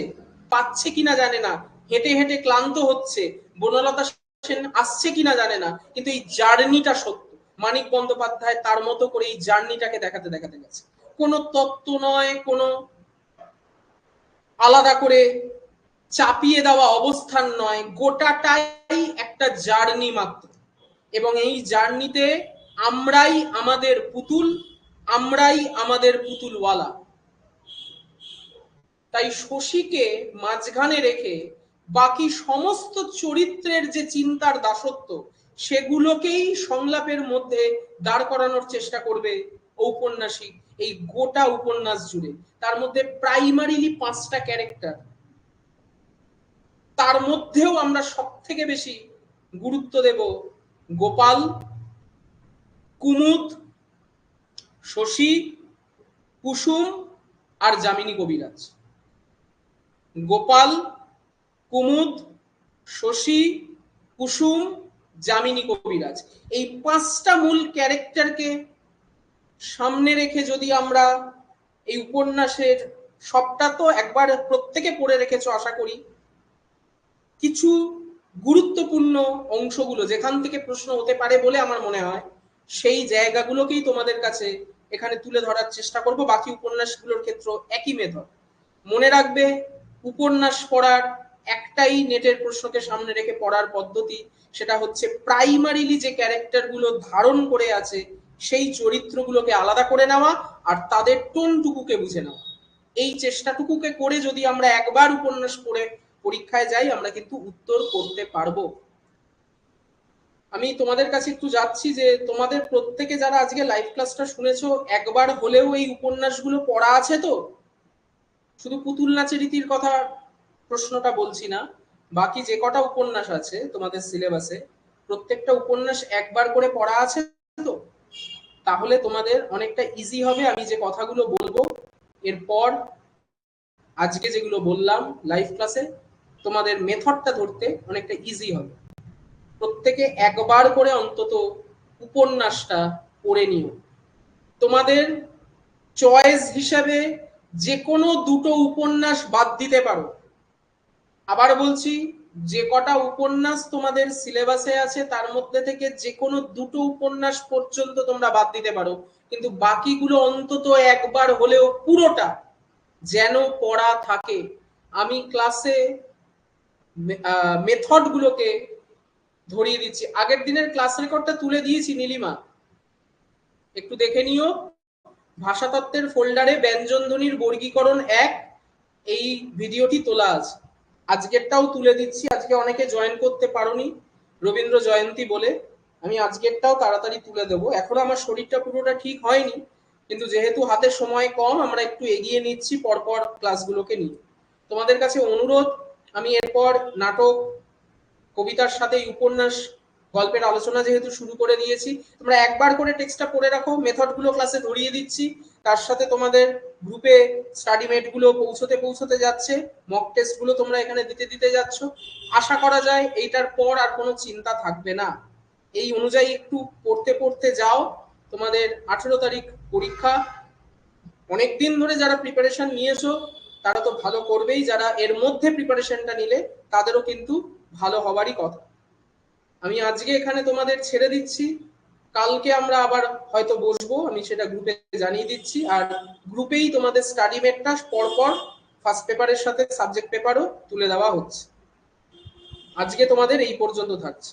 পাচ্ছে কিনা জানে না, হেঁটে হেঁটে ক্লান্ত হচ্ছে, বনলতা সেন আসছে কিনা জানে না, কিন্তু এই জার্নিটা সত্য। মানিক বন্দ্যোপাধ্যায় তার মতো করে এই জার্নিটাকে দেখাতে দেখাতে গেছে। কোনো তত্ত্ব নয়, কোনো আলাদা করে চাপিয়ে দেওয়া অবস্থান নয়, গোটাটাই একটা জার্নি মাত্র। এবং এই জার্নিতে আমরাই আমাদের পুতুল, আমরাই আমাদের পুতুলওয়ালা। তাই শশীকে মাঝখানে রেখে বাকি সমস্ত চরিত্রের যে চিন্তার দাসত্ব, সেগুলোকেই সংলাপের মধ্যে দাঁড় করানোর চেষ্টা করবে ঔপন্যাসিক এই গোটা উপন্যাস জুড়ে। তার মধ্যে প্রাইমারিলি 5টা ক্যারেক্টার, তার মধ্যেও আমরা সব থেকে বেশি গুরুত্ব দেব গোপাল, কুমুদ, শশী, কুসুম আর যামিনী কবিরাজ। গোপাল, কুমুদ, শশী, কুসুম, যামিনী কবিরাজ, এই 5টা মূল ক্যারেক্টারকে সামনে রেখে যদি আমরা এই উপন্যাসের, সবটা তো একবার প্রত্যেকে পড়ে রেখেছো আশা করি, কিছু গুরুত্বপূর্ণ অংশগুলো যেখান থেকে প্রশ্ন হতে পারে বলে আমার মনে হয়, সেই জায়গাগুলোকেই তোমাদের কাছে এখানে তুলে ধরার চেষ্টা করব। বাকি উপন্যাসগুলোর ক্ষেত্রে একই মেথড। মনে রাখবে, উপন্যাস পড়ার একটাই নেটের প্রশ্নকে সামনে রেখে পড়ার পদ্ধতি, সেটা হচ্ছে প্রাইমারিলি যে ক্যারেক্টারগুলো ধারণ করে আছে সেই চরিত্রগুলোকে আলাদা করে নেওয়া আর তাদের টোনটুকুকে বুঝে নেওয়া। এই চেষ্টাটুকুকে করে যদি আমরা একবার উপন্যাস পড়ে পরীক্ষায় যাই, আমরা কিন্তু উত্তর করতে পারবো। আমি তোমাদের কাছে একটু যাচ্ছি যে তোমাদের প্রত্যেকে যারা আজকে লাইভ ক্লাসটা শুনেছো, একবার হলেও এই উপন্যাসগুলো পড়া আছে তো? শুধু পুতুল নাচের রীতির কথা প্রশ্নটা বলছি না, বাকি যে কটা উপন্যাস আছে তোমাদের সিলেবাসে, প্রত্যেকটা উপন্যাস একবার করে পড়া আছে তো? তাহলে তোমাদের অনেকটা ইজি হবে আমি যে কথাগুলো বলবো এরপর, আজকে যেগুলো বললাম লাইভ ক্লাসে, তোমাদের মেথডটা ধরতে অনেকটা ইজি হবে। প্রত্যেকে একবার করে অন্তত উপন্যাসটা পড়ে নিও। তোমাদের চয়েস হিসাবে যে কোনো দুটো উপন্যাস বাদ দিতে পারো। আবার বলছি, যে কটা উপন্যাস তোমাদের সিলেবাসে আছে তার মধ্যে থেকে যে কোনো দুটো উপন্যাস পর্যন্ত তোমরা বাদ দিতে পারো, কিন্তু বাকিগুলো অন্তত একবার হলেও পুরোটা যেন পড়া থাকে। আমি ক্লাসে মেথড গুলোকে ধরিয়ে দিচ্ছি। আগের দিনের ক্লাস রেকর্ডটা তুলে দিয়েছি নীলিমা, একটু দেখে নিও। ভাষাতত্ত্বের ফোল্ডারে ব্যঞ্জনধ্বনির বর্গীকরণ 1 এই ভিডিওটি তোলা আছে। আজকেরটাও তুলে দিচ্ছি, আজকে অনেকে জয়েন করতে পারোনি রবীন্দ্র জয়ন্তী বলে, আমি আজকেরটাও তাড়াতাড়ি তুলে দেবো। এখনো আমার শরীরটা পুরোটা ঠিক হয়নি, কিন্তু যেহেতু হাতে সময় কম আমরা একটু এগিয়ে নিচ্ছি পরপর ক্লাসগুলোকে নিয়ে। তোমাদের কাছে অনুরোধ, আমি এরপর নাটক, কবিতার সাথে উপন্যাস, গল্পের আলোচনা যেহেতু শুরু করে দিয়েছি, তোমরা একবার করে টেক্সটটা পড়ে রাখো। মেথডগুলো ক্লাসে ধরিয়ে দিচ্ছি, তার সাথে তোমাদের গ্রুপে স্টাডি মেটগুলো পৌঁছতে পৌঁছতে যাচ্ছে, মক টেস্টগুলো তোমরা এখানে দিতে দিতে যাচ্ছ। আশা করা যায় এইটার পর আর কোনো চিন্তা থাকবে না। এই অনুযায়ী একটু পড়তে পড়তে যাও। তোমাদের 18 তারিখ পরীক্ষা। অনেকদিন ধরে যারা প্রিপারেশন নিয়েছো তারা তো ভালো করবেই, যারা এর মধ্যে প্রিপারেশনটা নিলে তাদেরও কিন্তু ভালো হওয়ারই কথা। আমি আজকে এখানে তোমাদের ছেড়ে দিচ্ছি, কালকে আমরা আবার হয়তো বসবো, আমি সেটা গ্রুপে জানিয়ে দিচ্ছি। আর গ্রুপেই তোমাদের স্টাডি মেটটা পরপর ফার্স্ট পেপারের সাথে সাবজেক্ট পেপারও তুলে দেওয়া হচ্ছে। আজকে তোমাদের এই পর্যন্ত থাকছে।